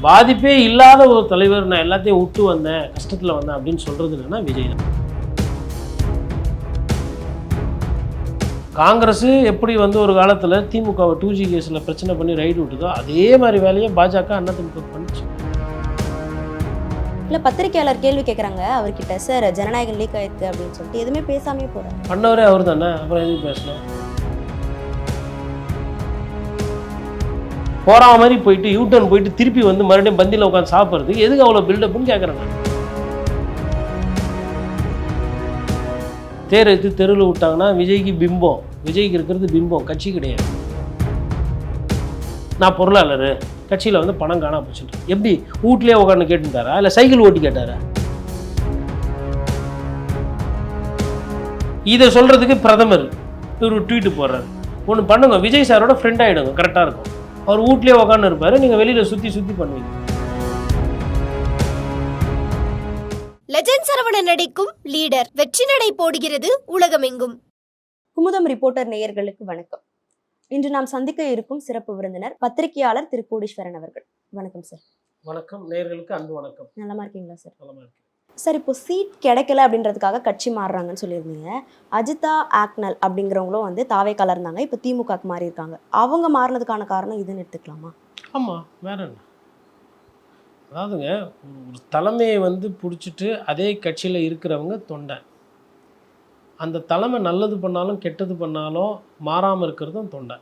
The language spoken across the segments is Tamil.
பாதிப்பே இல்லாத ஒரு தலைவர், நான் எல்லாத்தையும் விட்டு வந்தேன், கஷ்டத்தில் வந்தேன் அப்படின்னு சொல்கிறது என்னன்னா விஜய் தான். காங்கிரஸ் எப்படி வந்து ஒரு காலத்தில் திமுகவை 2G கேஸில் பிரச்சனை பண்ணி ரைடு விட்டுதோ அதே மாதிரி வேலையை பாஜக அதிமுக பண்ணிச்சு. இல்லை, பத்திரிகையாளர் கேள்வி கேட்குறாங்க அவர்கிட்ட, சார் ஜனநாயகம் லீக் ஆயிடுது அப்படின்னு சொல்லிட்டு எதுவுமே பேசாமே போகிறார். பண்ணவரே அவர் தானே, அப்புறம் எதுவும் பேசல. போகிற மாதிரி போயிட்டு யூட்டர்ன் போயிட்டு திருப்பி வந்து மறுபடியும் பந்தியில் உட்காந்து சாப்பிட்றதுக்கு எதுக்கு அவ்வளோ பில்டப்னு கேட்குறாங்க. தேர் எடுத்து தெருவில் விட்டாங்கன்னா விஜய்க்கு பிம்பம், விஜய்க்கு இருக்கிறது பிம்பம், கட்சி கிடையாது. நான் பொருளாளர், கட்சியில் வந்து பணம் காணா போச்சுட்டு எப்படி வீட்லேயே உட்காந்து கேட்டுட்டாரா இல்லை சைக்கிள் ஓட்டி கேட்டாரா? இதை சொல்கிறதுக்கு பிரதமர் ஒரு ட்வீட்டு போடுறாரு. ஒன்று பண்ணுங்க, விஜய் சாரோட ஃப்ரெண்ட் ஆகிடுங்க, கரெக்டாக இருக்கும். அவர் வீட்லேயே உட்காந்து இருப்பார், நீங்கள் வெளியில் சுற்றி பண்ணுவீங்க. லெஜண்ட் சரவணன் நடிக்கும் லீடர் வெற்றி நடை போடுகிறது உலகமெங்கும். குமுதம் ரிப்போர்ட்டர் நேயர்களுக்கு வணக்கம். இன்று நாம் சந்திக்க இருக்கும் சிறப்பு விருந்தினர் பத்திரிகையாளர் திரு கோடீஸ்வரன் அவர்கள். வணக்கம் சார். வணக்கம் நேயர்களுக்கு அன்பு வணக்கம். நலமா இருக்கீங்களா சார்? நலமா இருக்கு சார். இப்போ சீட் கிடைக்கல அப்படின்றதுக்காக கட்சி மாறுறாங்கன்னு சொல்லியிருந்தீங்க. அஜிதா ஆக்னல் அப்படிங்கிறவங்களும் வந்து தாவேக்கால இருந்தாங்க, இப்போ திமுகக்கு மாறி இருக்காங்க. அவங்க மாறினதுக்கான காரணம் இதுன்னு எடுத்துக்கலாமா? ஆமாம், வேற என்ன. அதாவதுங்க, ஒரு தலைமையை வந்து பிடிச்சிட்டு அதே கட்சியில் இருக்கிறவங்க தொண்டை. அந்த தலைமை நல்லது பண்ணாலும் கெட்டது பண்ணாலும் மாறாமல் இருக்கிறதும் தொண்டை.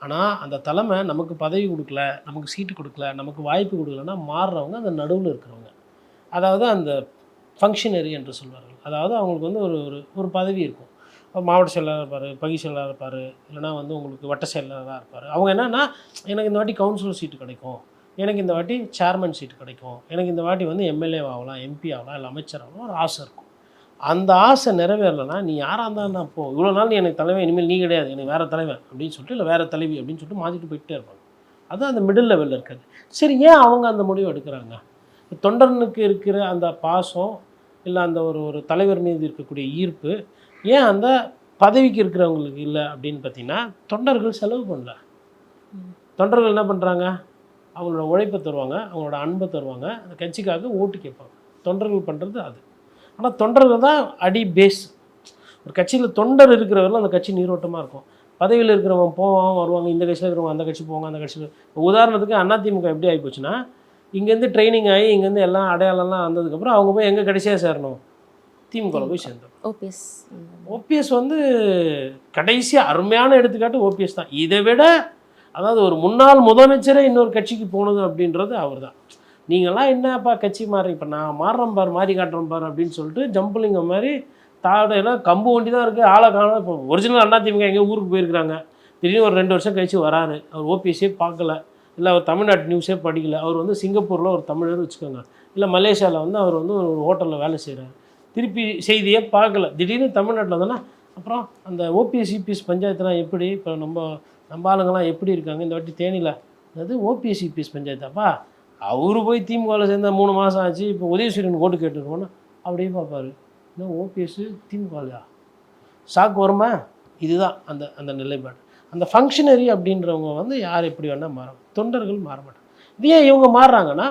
ஆனால் அந்த தலைமை நமக்கு பதவி கொடுக்கல, நமக்கு சீட்டு கொடுக்கல, நமக்கு வாய்ப்பு கொடுக்கலன்னா மாறுறவங்க அந்த நடுவில் இருக்கிறவங்க. அதாவது அந்த ஃபங்க்ஷனரி என்று சொல்வார்கள். அதாவது அவங்களுக்கு வந்து ஒரு ஒரு பதவி இருக்கும். மாவட்ட செயலாளர் இருப்பார், பகி செயலாளர் இருப்பார், இல்லைனா வந்து உங்களுக்கு வட்ட செயலாளராக இருப்பார். அவங்க என்னென்னா, எனக்கு இந்த வாட்டி கவுன்சிலர் சீட்டு கிடைக்கும், எனக்கு இந்த வாட்டி சேர்மன் சீட்டு கிடைக்கும், எனக்கு இந்த வாட்டி வந்து எம்எல்ஏ ஆகலாம், எம்பி ஆகலாம், இல்லை அமைச்சர் ஆகலாம், ஒரு ஆசை இருக்கும். அந்த ஆசை நிறைவேறலைன்னா நீ யாராக இருந்தால் நான் போ, இவ்வளோ நாள் நீ எனக்கு தலைவன், இனிமேல் நீ கிடையாது, எனக்கு வேறு தலைவன் அப்படின்னு சொல்லிட்டு, இல்லை வேறு தலைவி அப்படின்னு சொல்லிட்டு மாற்றிட்டு போயிட்டே இருப்பாங்க. அதுதான் அந்த மிடில் லெவலில் இருக்காது. சரி, ஏன் அவங்க அந்த முடிவு எடுக்கிறாங்க? தொண்டனுக்கு இருக்கிற அந்த பாசம், இல்லை அந்த ஒரு தலைவர் மீது இருக்கக்கூடிய ஈர்ப்பு ஏன் அந்த பதவிக்கு இருக்கிறவங்களுக்கு இல்லை அப்படின்னு பார்த்தீங்கன்னா, தொண்டர்கள் செலவு பண்ணல. தொண்டர்கள் என்ன பண்ணுறாங்க? அவங்களோட உழைப்பை தருவாங்க, அவங்களோட அன்பை தருவாங்க, அந்த கட்சிக்காக ஓட்டு கேட்பாங்க. தொண்டர்கள் பண்ணுறது அது. ஆனால் தொண்டர்கள் தான் அடி பேஸ். ஒரு கட்சியில் தொண்டர் இருக்கிறவர்கள் அந்த கட்சி நீரோட்டமாக இருக்கும். பதவியில் இருக்கிறவங்க போவாங்க வருவாங்க, இந்த கட்சியில் இருக்கிறவங்க அந்த கட்சி போவாங்க, அந்த கட்சியில். உதாரணத்துக்கு அதிமுக எப்படி ஆகி போச்சுன்னா, இங்கேருந்து ட்ரைனிங் ஆகி இங்கேருந்து எல்லாம் அடையாளம்லாம் வந்ததுக்கப்புறம் அவங்க போய் எங்கே கடைசியாக சேரணும்? திமுகவில் போய் சேர்ந்தோம். ஓபிஎஸ் வந்து கடைசியாக அருமையான எடுத்துக்காட்டு ஓபிஎஸ் தான். இதை விட அதாவது ஒரு முன்னாள் முதலமைச்சரே இன்னொரு கட்சிக்கு போனது அப்படின்றது அவர் தான். நீங்கள்லாம் என்னப்பா கட்சி மாறி, இப்போ நான் மாறுறேன் பாரு, மாறி காட்டுறேன் பாரு அப்படின்னு சொல்லிட்டு ஜம்புலிங்க மாதிரி தாடையெல்லாம் கம்பு வண்டி தான் இருக்குது, ஆளை காணாமல். இப்போ ஒரிஜினல் அதிமுக எங்கேயோ ஊருக்கு போயிருக்கிறாங்க, திடீர்னு ஒரு 2 வருஷம் கழிச்சு வராரு. அவர் ஓபிஎஸ்ஸே பார்க்கல, இல்லை அவர் தமிழ்நாட்டு நியூஸே படிக்கல. அவர் வந்து சிங்கப்பூரில் ஒரு தமிழர் வச்சுக்கோங்க, இல்லை மலேசியாவில் வந்து அவர் வந்து ஒரு ஹோட்டலில் வேலை செய்கிறார், திருப்பி செய்தியே பார்க்கல. திடீர்னு தமிழ்நாட்டில் வந்தோன்னா அப்புறம் அந்த ஓபிஎஸ் இபிஎஸ் பஞ்சாயத்துலாம் எப்படி, இப்போ நம்ம ஆளுங்கள்லாம் எப்படி இருக்காங்க, இந்த வாட்டி தேனியில் அது ஓபிஎஸ் இபிஎஸ் பஞ்சாயத்தாப்பா, அவரு போய் திமுகவில் சேர்ந்த 3 மாதம் ஆச்சு, இப்போ உதயசூரியன் ஓட்டு கேட்டுருக்கோன்னா அப்படியே பார்ப்பாரு, இன்னும் ஓபிஎஸ் திமுகலையா, ஷாக் வருமா? இதுதான் அந்த அந்த நிலைப்பாடு. அந்த ஃபங்க்ஷனரி அப்படின்றவங்க வந்து யார் எப்படி வேணால் மாறும், தொண்டர்கள் மாற மாட்டாங்க. இது ஏன் இவங்க மாறுறாங்கன்னா,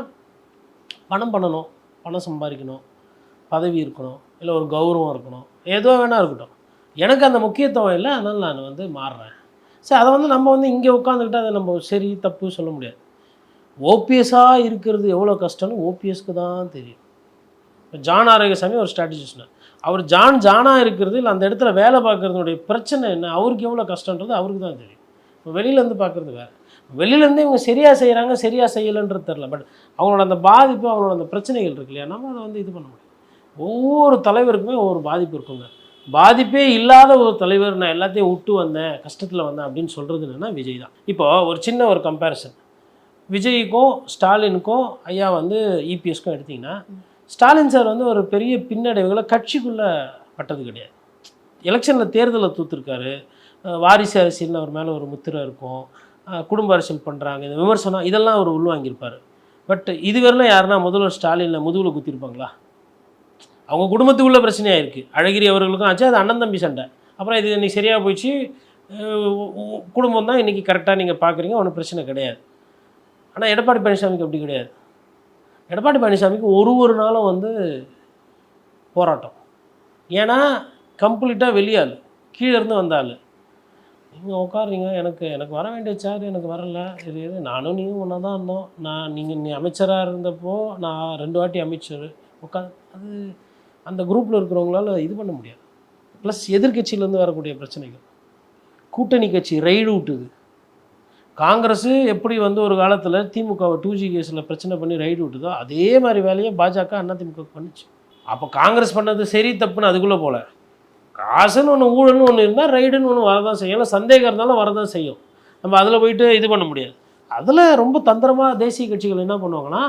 பணம் பண்ணணும், பணம் சம்பாதிக்கணும், பதவி இருக்கணும், இல்லை ஒரு கௌரவம் இருக்கணும், ஏதோ வேணா இருக்கட்டும், எனக்கு அந்த முக்கியத்துவம் இல்லை, அதனால் நான் வந்து மாறுறேன். சரி, அதை வந்து நம்ம வந்து இங்கே உட்காந்துக்கிட்டு அதை நம்ம சரி தப்பு சொல்ல முடியாது. ஓபிஎஸ்ஸாக இருக்கிறது எவ்வளோ கஷ்டம்னு ஓபிஎஸ்க்கு தான் தெரியும். இப்போ ஜான் ஆரோக்கியசாமி ஒரு ஸ்ட்ராட்டஜிஸ்ட்னர், அவர் ஜானாக இருக்கிறது இல்லை அந்த இடத்துல வேலை பார்க்குறதுனுடைய பிரச்சனை என்ன, அவருக்கு எவ்வளோ கஷ்டன்றது அவருக்கு தான் தெரியும். இப்போ வெளியிலேருந்து பார்க்குறது வேறு, வெளியிலேருந்து இவங்க சரியாக செய்கிறாங்க சரியாக செய்யலைன்றது தெரில, பட் அவங்களோட அந்த பாதிப்பு, அவங்களோட அந்த பிரச்சனைகள் இருக்கு இல்லையா, நம்ம அதை வந்து இது பண்ண முடியும். ஒவ்வொரு தலைவருக்குமே ஒவ்வொரு பாதிப்பு இருக்குங்க. பாதிப்பே இல்லாத ஒரு தலைவர், நான் எல்லாத்தையும் விட்டு வந்தேன், கஷ்டத்தில் வந்தேன் அப்படின்னு சொல்கிறது என்னென்னா விஜய் தான். இப்போது ஒரு சின்ன ஒரு கம்பேரிசன், விஜய்க்கும் ஸ்டாலினுக்கும் ஐயா வந்து இபிஎஸ்க்கும் எடுத்திங்கன்னா, ஸ்டாலின் சார் வந்து ஒரு பெரிய பின்னடைவுகளை கட்சிக்குள்ளே பட்டது கிடையாது. எலெக்ஷனில் தேர்தலில் தூத்துருக்காரு, வாரிசு அரசியல்னு அவர் மேலே ஒரு முத்திரை இருக்கும், குடும்ப அரசியல் பண்ணுறாங்க, இந்த விமர்சனம் இதெல்லாம் அவர் உள்வாங்கியிருப்பார். பட் இதுவரையிலும் யாருன்னா முதல்வர் ஸ்டாலினில் முதுகில் குத்திருப்பாங்களா? அவங்க குடும்பத்துக்குள்ள பிரச்சனையாக இருக்குது. அழகிரி அவர்களுக்கும் ஆச்சு, அது அண்ணன் தம்பி சண்டை. அப்புறம் இது இன்றைக்கி சரியாக போயிடுச்சு, குடும்பம் தான் இன்றைக்கி கரெக்டாக நீங்கள் பார்க்குறீங்க, ஒன்றும் பிரச்சனை கிடையாது. ஆனால் எடப்பாடி பழனிசாமிக்கு அப்படி கிடையாது. எடப்பாடி பழனிசாமிக்கு ஒரு நாளும் வந்து போராட்டம். ஏன்னா கம்ப்ளீட்டாக வெளியாள், கீழே இருந்து வந்தாள். நீங்கள் உட்காருங்க, எனக்கு வர வேண்டிய சார் எனக்கு வரல, இது நானும் நீங்கள் ஒன்றா தான் இருந்தோம். நீ அமைச்சராக இருந்தப்போ நான் 2 வாட்டி அமைச்சர் அது அந்த குரூப்பில் இருக்கிறவங்களால இது பண்ண முடியாது. ப்ளஸ் எதிர்கட்சியிலேருந்து வரக்கூடிய பிரச்சனைகள், கூட்டணி கட்சி ரைடு விட்டுது. காங்கிரஸ் எப்படி வந்து ஒரு காலத்தில் திமுகவை 2G கேஸில் பிரச்சனை பண்ணி ரைடு விட்டுதோ அதே மாதிரி வேலையை பாஜக அதிமுக பண்ணிச்சு. அப்போ காங்கிரஸ் பண்ணது சரி தப்புன்னு அதுக்குள்ளே போல, காசுன்னு ஒன்று ஊழல்னு ஒன்று இருந்தால் ரைடுன்னு ஒன்று வரதான் செய்யும். இல்லை சந்தேகம் இருந்தாலும் வரதான் செய்யும். நம்ம அதில் போயிட்டு இது பண்ண முடியாது. அதில் ரொம்ப தந்திரமாக தேசிய கட்சிகள் என்ன பண்ணுவாங்கன்னா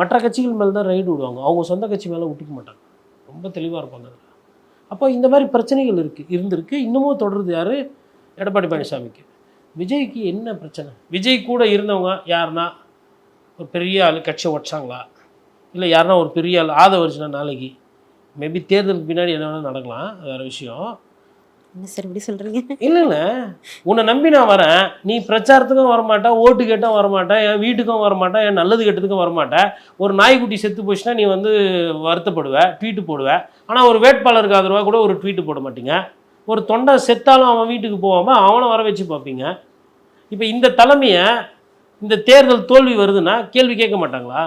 மற்ற கட்சிகள் மேலே தான் ரைடு விடுவாங்க, அவங்க சொந்த கட்சி மேலே விட்டுக்க மாட்டாங்க. ரொம்ப தெளிவாக இருப்பாங்க அதில். அப்போ இந்த மாதிரி பிரச்சனைகள் இருந்திருக்கு. இன்னமும் தொடருது. யார்? எடப்பாடி பழனிசாமிக்கு. விஜய்க்கு என்ன பிரச்சனை? விஜய் கூட இருந்தவங்க யாருன்னா ஒரு பெரிய ஆள் கட்சியை உடச்சாங்களா, இல்லை யாருன்னா ஒரு பெரிய ஆள் ஆதவரிச்சுனா நாளைக்கு மேபி தேர்தலுக்கு பின்னாடி என்ன வேணால் நடக்கலாம், வேறு விஷயம். என்ன சார் இப்படி சொல்கிறீங்க? இல்லை உன்னை நம்பி நான் வரேன், நீ பிரச்சாரத்துக்கும் வரமாட்டேன், ஓட்டு கேட்டால் வரமாட்டேன், என் வீட்டுக்கும் வரமாட்டேன், என் நல்லது கெட்டதுக்கும் வரமாட்டேன். ஒரு நாய்க்குட்டி செத்து போச்சுன்னா நீ வந்து வருத்தப்படுவேன், ட்வீட்டு போடுவேன். ஆனால் ஒரு வேட்பாளருக்கு ஆதரவாக கூட ஒரு ட்வீட்டு போட மாட்டீங்க. ஒரு தொண்டை செத்தாலும் அவன் வீட்டுக்கு போகாமல் அவனை வர வச்சு பார்ப்பீங்க. இப்போ இந்த தலைமையை இந்த தேர்தல் தோல்வி வருதுன்னா கேள்வி கேட்க மாட்டாங்களா?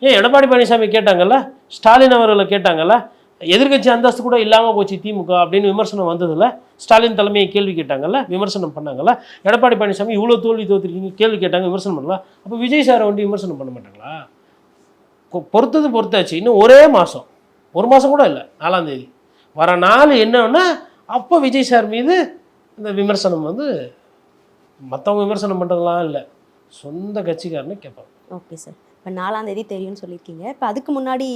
ஏன் எடப்பாடி பழனிசாமி கேட்டாங்கல்ல, ஸ்டாலின் அவர்களை கேட்டாங்கல்ல, எதிர்கட்சி அந்தஸ்து கூட இல்லாமல் போச்சு திமுக அப்படின்னு விமர்சனம் வந்ததில்ல, ஸ்டாலின் தலைமையை கேள்வி கேட்டாங்கல்ல, விமர்சனம் பண்ணாங்கல்ல. எடப்பாடி பழனிசாமி இவ்வளோ தோல்வி தோற்றுருக்கீங்க கேள்வி கேட்டாங்க, விமர்சனம் பண்ணலாம். அப்போ விஜய் சாரை வந்து விமர்சனம் பண்ண மாட்டாங்களா? பொறுத்தாச்சு. இன்னும் ஒரே மாதம், 1 மாதம் கூட இல்லை, 4ஆம் தேதி வர நாள் என்னன்னா அப்போ விஜய் சார் மீது இந்த விமர்சனம் வந்து மற்றவங்க விமர்சனம் பண்ணுறதுலாம் இல்லை, சொந்த கட்சிக்காரன்னு கேட்பாங்க. ஓகே சார், இப்போ 4ஆம் தேதி தெரியும்னு சொல்லியிருக்கீங்க. இப்போ அதுக்கு முன்னாடி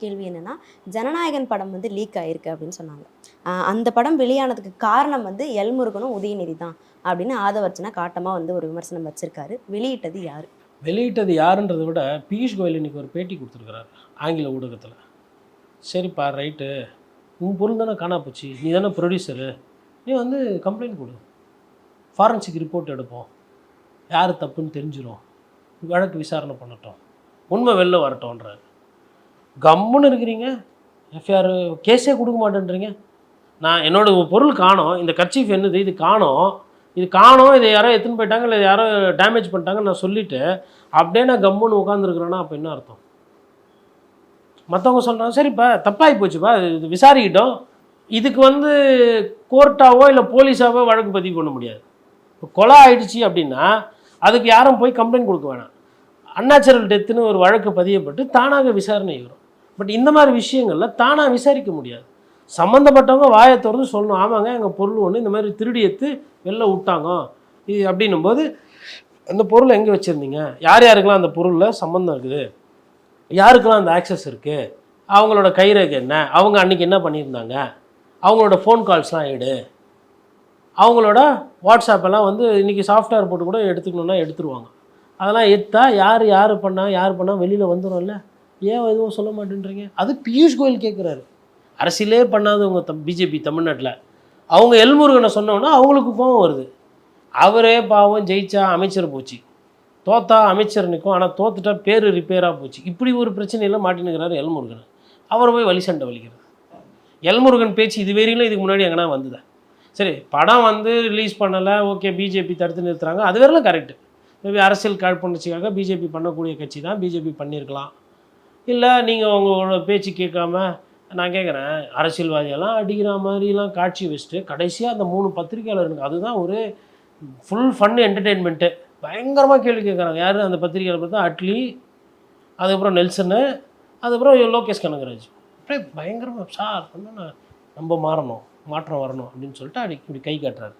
கேள்வி என்னென்னா, ஜனநாயகன் படம் வந்து லீக் ஆகிருக்கு அப்படின்னு சொன்னாங்க. அந்த படம் வெளியானதுக்கு காரணம் வந்து எல்முருகனும் உதயநிதி தான் அப்படின்னு ஆதவர்ச்சனா காட்டமாக வந்து ஒரு விமர்சனம் வச்சுருக்காரு. வெளியிட்டது யார்? வெளியிட்டது யாருன்றதை விட பியூஷ் கோயல் இன்றைக்கி ஒரு பேட்டி கொடுத்துருக்குறாரு ஆங்கில ஊடகத்தில். சரிப்பா ரைட்டு, உன் பொருள் தானே காணா போச்சு, நீ தானே ப்ரொடியூசரு, நீ வந்து கம்ப்ளைண்ட் கொடு, ஃபாரன்சிக் ரிப்போர்ட் எடுப்போம், யார் தப்புன்னு தெரிஞ்சிடும், வழக்கு விசாரணை பண்ணட்டும், உண்மை வெளில வரட்டோன்றாரு. கம்முன்னு இருக்கிறீங்க, எஃப்ஐஆர் கேஸே கொடுக்க மாட்டேன்றீங்க. நான் என்னோடய பொருள் காணோம், இந்த கர்ச்சீஃப் என்னது இது காணோம், இதை யாரோ எடுத்துன்னு போயிட்டாங்க, இல்லை யாரோ டேமேஜ் பண்ணிட்டாங்கன்னு நான் சொல்லிவிட்டு அப்படியே நான் கம்முன்னு உட்காந்துருக்குறேன்னா அப்போ என்ன அர்த்தம்? மற்றவங்க சொல்கிறாங்க சரிப்பா தப்பாகி போச்சுப்பா, இது விசாரிக்கிட்டோம், இதுக்கு வந்து கோர்ட்டாவோ இல்லை போலீஸாவோ வழக்கு பதிவு பண்ண முடியாது. இப்போ கொலை ஆயிடுச்சு அப்படின்னா அதுக்கு யாரும் போய் கம்ப்ளைண்ட் கொடுக்க வேணாம், அன்நேச்சுரல் டெத்துன்னு ஒரு வழக்கு பதியப்பட்டு தானாக விசாரணை வரும். பட் இந்த மாதிரி விஷயங்களில் தானாக விசாரிக்க முடியாது. சம்மந்தப்பட்டவங்க வாயை திறந்து சொல்லணும், ஆமாங்க எங்கள் பொருள் ஒன்று இந்த மாதிரி திருடி எடுத்து வெளில விட்டாங்க இது அப்படின்னும்போது அந்த பொருளை எங்கே வச்சுருந்தீங்க, யார் யாருக்கெல்லாம் அந்த பொருளில் சம்மந்தம் இருக்குது, யாருக்கெல்லாம் அந்த ஆக்சஸ் இருக்குது, அவங்களோட கைரேகை என்ன, அவங்க அன்றைக்கி என்ன பண்ணியிருந்தாங்க, அவங்களோட ஃபோன் கால்ஸ்லாம் எடு, அவங்களோட வாட்ஸ்அப்பெல்லாம் வந்து இன்றைக்கி சாஃப்ட்வேர் போட்டு கூட எடுத்துக்கணுன்னா எடுத்துருவாங்க. அதெல்லாம் எடுத்தா யார் பண்ணால் வெளியில் வந்துடும்ல, ஏன் எதுவும் சொல்ல மாட்டேன்றீங்க? அது பியூஷ் கோயல் கேட்குறாரு. அரசியலே பண்ணாதவங்க பிஜேபி தமிழ்நாட்டில் அவங்க எல்முருகனை சொன்னோன்னா அவங்களுக்கு கோபம் வருது. அவரே பாவம் ஜெயிச்சா அமைச்சர் போச்சு, தோத்தா அமைச்சர் நிற்கும், ஆனால் தோத்துட்டா பேர் ரிப்பேராக போச்சு. இப்படி ஒரு பிரச்சனையெல்லாம் மாட்டினுக்கிறாரு எல்முருகன். அவர் போய் வழி சண்டை வலிக்கிறது. எல்முருகன் பேச்சு இதுவரையிலும் இதுக்கு முன்னாடி எங்கன்னா வந்ததா? சரி படம் வந்து ரிலீஸ் பண்ணலை, ஓகே பிஜேபி தடுத்து நிறுத்துறாங்க, அது வேறலாம் கரெக்டு. மேபி அரசியல் காழ்ப்புணர்ச்சிக்காக பிஜேபி பண்ணக்கூடிய கட்சி தான், பிஜேபி பண்ணியிருக்கலாம். இல்லை நீங்கள் உங்களோட பேச்சு கேட்காம, நான் கேட்குறேன் அரசியல்வாதியெல்லாம் அடிக்கிற மாதிரிலாம் காட்சி வச்சுட்டு கடைசியாக அந்த 3 பத்திரிகையாளருக்கு அதுதான் ஒரு ஃபுல் ஃபன் என்டர்டெயின்மெண்ட்டு, பயங்கரமாக கேள்வி கேட்குறாங்க. யார் அந்த பத்திரிகையாளர் பார்த்தா அட்லி, அதுக்கப்புறம் நெல்சனு, அதுக்கப்புறம் லோகேஷ் கனகராஜ். அப்படியே பயங்கரமாக சார் வந்து நம்ம மாற்றம் வரணும் அப்படின்னு சொல்லிட்டு அன்றைக்கி இப்படி கை காட்டுறாரு,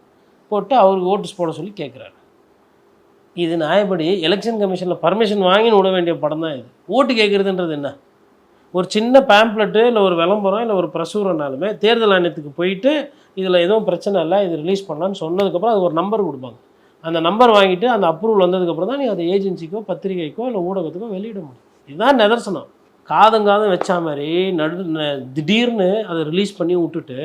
போட்டு அவருக்கு ஓட்டு போட சொல்லி கேட்குறாரு. இது நியாயப்படி எலெக்ஷன் கமிஷனில் பர்மிஷன் வாங்கின்னு விட வேண்டிய படம் தான் இது. ஓட்டு கேட்குறதுன்றது என்ன? ஒரு சின்ன பேம்ப்ளெட்டு இல்லை ஒரு விளம்பரம் இல்லை ஒரு பிரசுரனாலுமே தேர்தல் ஆணையத்துக்கு போயிட்டு இதில் எதுவும் பிரச்சனை இல்லை இது ரிலீஸ் பண்ணலான்னு சொன்னதுக்கப்புறம் அது ஒரு நம்பர் கொடுப்பாங்க. அந்த நம்பர் வாங்கிட்டு அந்த அப்ரூவல் வந்ததுக்கப்புறம் தான் நீ அதை ஏஜென்சிக்கோ பத்திரிகைக்கோ இல்லை ஊடகத்துக்கோ வெளியிட முடியும். இதுதான் நிதர்சனம். காதம் வச்சா மாதிரி திடீர்னு அதை ரிலீஸ் பண்ணி விட்டுட்டு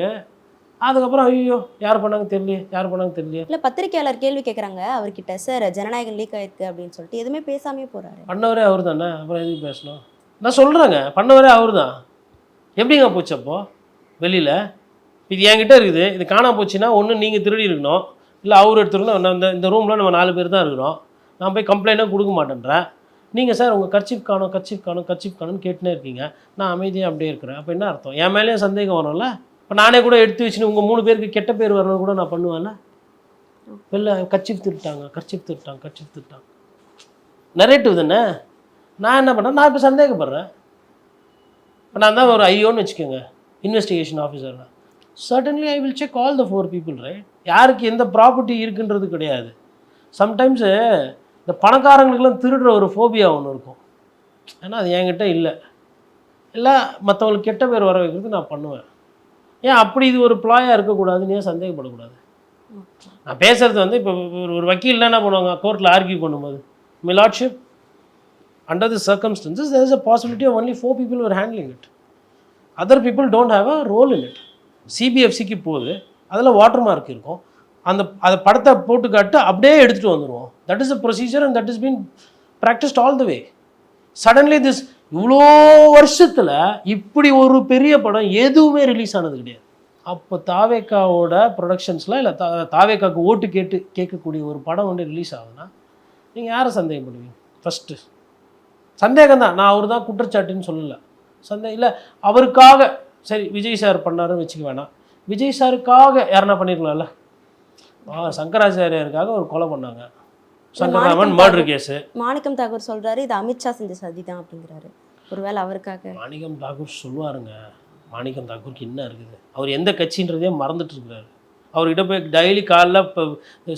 அதுக்கப்புறம் ஐயோ யார் பண்ணாங்க தெரியலையே. இல்லை பத்திரிக்கையாளர் கேள்வி கேட்குறாங்க அவர்கிட்ட, சார் ஜனநாயகம் லீக் ஆயிருக்கு அப்படின்னு சொல்லிட்டு எதுவுமே பேசாமே போறாரு. பண்ணவரே அவர் தானே, அப்புறம் எதுக்கு பேசணும்? நான் சொல்கிறேங்க, பண்ணவரே அவர் தான். எப்படிங்க போச்சு அப்போது வெளியில்? இது என்கிட்ட இருக்குது, இது காணாம போச்சுன்னா ஒன்று நீங்கள் திருடி இருக்கணும், இல்லை அவர் எடுத்துருக்கணும். இந்த ரூமில் நம்ம 4 பேர் தான் இருக்கிறோம், நான் போய் கம்ப்ளைண்ட்டாக கொடுக்க மாட்டேன்றேன். நீங்கள் சார் உங்கள் கர்ச்சீஃப் காணும்னு கேட்டுனே இருக்கீங்க, நான் அமைதியாக அப்படியே இருக்கிறேன். அப்போ என்ன அர்த்தம்? என் மேலேயும் சந்தேகம் வரும்ல. இப்போ நானே கூட எடுத்து வச்சுன்னு உங்கள் 3 பேருக்கு கெட்ட பேர் வரணும் கூட நான் பண்ணுவேன்ல. வெளில கர்ச்சீஃப் திருட்டாங்க நரேட்டிவ் தானே. நான் என்ன பண்ணுறேன், நான் இப்போ சந்தேகப்படுறேன். இப்போ நான் தான் ஒரு ஐயோன்னு வச்சுக்கோங்க, இன்வெஸ்டிகேஷன் ஆஃபீஸர்னா, certainly I will check all the 4 people, right? யாருக்கு எந்த ப்ராப்பர்ட்டி இருக்குன்றது கிடையாது. சம்டைம்ஸு இந்த பணக்காரங்களுக்கெல்லாம் திருடுற ஒரு ஃபோபியா ஒன்று இருக்கும், ஏன்னா அது என்கிட்ட இல்லை மற்றவங்களுக்கு கெட்ட பேர் வர வைக்கிறது நான் பண்ணுவேன். ஏன் அப்படி இது ஒரு ப்ளாயாக இருக்கக்கூடாதுன்னு ஏன் சந்தேகப்படக்கூடாது? நான் பேசுகிறது வந்து இப்போ ஒரு வக்கீல் என்ன பண்ணுவாங்க, கோர்ட்டில் ஆர்கியூ பண்ணும்போது, my lordship, under the circumstances there is a possibility of only 4 people who are handling it, other people don't have a role in it. சிபிஎஃப்சிக்கு போகுது, அதில் வாட்டர் மார்க் இருக்கும், அதை படத்தை போட்டு காட்டு அப்படியே எடுத்துகிட்டு வந்துடுவோம். That is a procedure and that is been practised all the way. Suddenly this இவ்வளோ வருஷத்தில் இப்படி ஒரு பெரிய படம் எதுவுமே ரிலீஸ் ஆனது கிடையாது. அப்போ தாவேக்காவோட ப்ரொடக்ஷன்ஸில் இல்லை தாவேக்காவுக்கு ஓட்டு கேட்கக்கூடிய ஒரு படம் வந்து ரிலீஸ் ஆகுதுன்னா நீங்கள் யாரை சந்தேகப்படுவீங்க? ஃபஸ்ட்டு சந்தேகம் தான், நான் அவர் தான் குற்றச்சாட்டுன்னு சொல்லலை, சந்தேகம் இல்லை. அவருக்காக சரி விஜய் சார் பண்ணாருன்னு வச்சுக்க வேணாம், விஜய் சாருக்காக யாருன்னா பண்ணிருக்கலாம்ல. சங்கராச்சாரியாருக்காக ஒரு கொலை பண்ணாங்க, சங்கராமன் மர்டர் கேஸு. மாணிக்கம் தாக்கூர் சொல்கிறாரு இது அமித்ஷா செஞ்ச சதி தான் அப்படிங்கிறாரு. ஒருவேளை அவருக்காக மாணிக்கம் தாக்கூர் சொல்லுவாருங்க. மாணிக்கம் தாக்கூருக்கு என்ன இருக்குது, அவர் எந்த கட்சின்றதே மறந்துட்டு இருக்கிறாரு. அவர்கிட்ட போய் டெய்லி காலைல இப்போ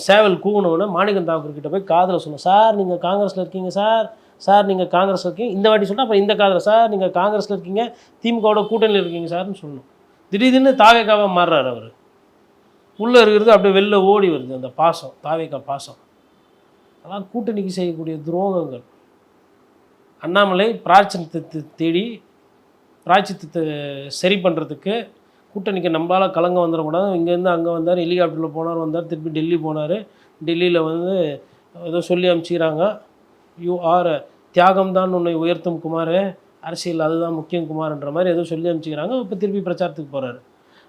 சேவல் கூகணுன்னு மாணிக்கம் தாக்கூர்கிட்ட போய் காதில் சொல்லணும், சார் நீங்கள் காங்கிரஸில் இருக்கீங்க, சார் நீங்கள் காங்கிரஸில் இருக்கீங்க, இந்த வாட்டி சொன்னால் அப்புறம் இந்த காதில், சார் நீங்கள் காங்கிரஸில் இருக்கீங்க, திமுகவோட கூட்டணியில் இருக்கீங்க சார்னு சொல்லணும். திடீர்னு தாவேக்காவாக மாறுறாரு அவர். உள்ளே இருக்கிறது அப்படியே வெளில ஓடி வருது அந்த பாசம், தாவேக்கா பாசம். அதான் கூட்டணிக்கு செய்யக்கூடிய துரோகங்கள். அண்ணாமலை பிராய்ச்சித்தத்தை தேடி பிராய்ச்சித்தத்தை சரி பண்ணுறதுக்கு கூட்டணிக்கு நம்மளால் கலங்க வந்துடக்கூடாது, இங்கேருந்து அங்கே வந்தார், ஹெலிகாப்டரில் போனார், வந்தார், திருப்பி டெல்லி போனார், டெல்லியில் வந்து ஏதோ சொல்லி அனுப்பிச்சிக்கிறாங்க, யூ ஆர் தியாகம் தான் உன்னை உயர்த்தும் குமார், அரசியல் அதுதான் முக்கியம் குமார்ன்ற மாதிரி ஏதோ சொல்லி அனுப்பிச்சிக்கிறாங்க. இப்போ திருப்பி பிரச்சாரத்துக்கு போகிறாரு.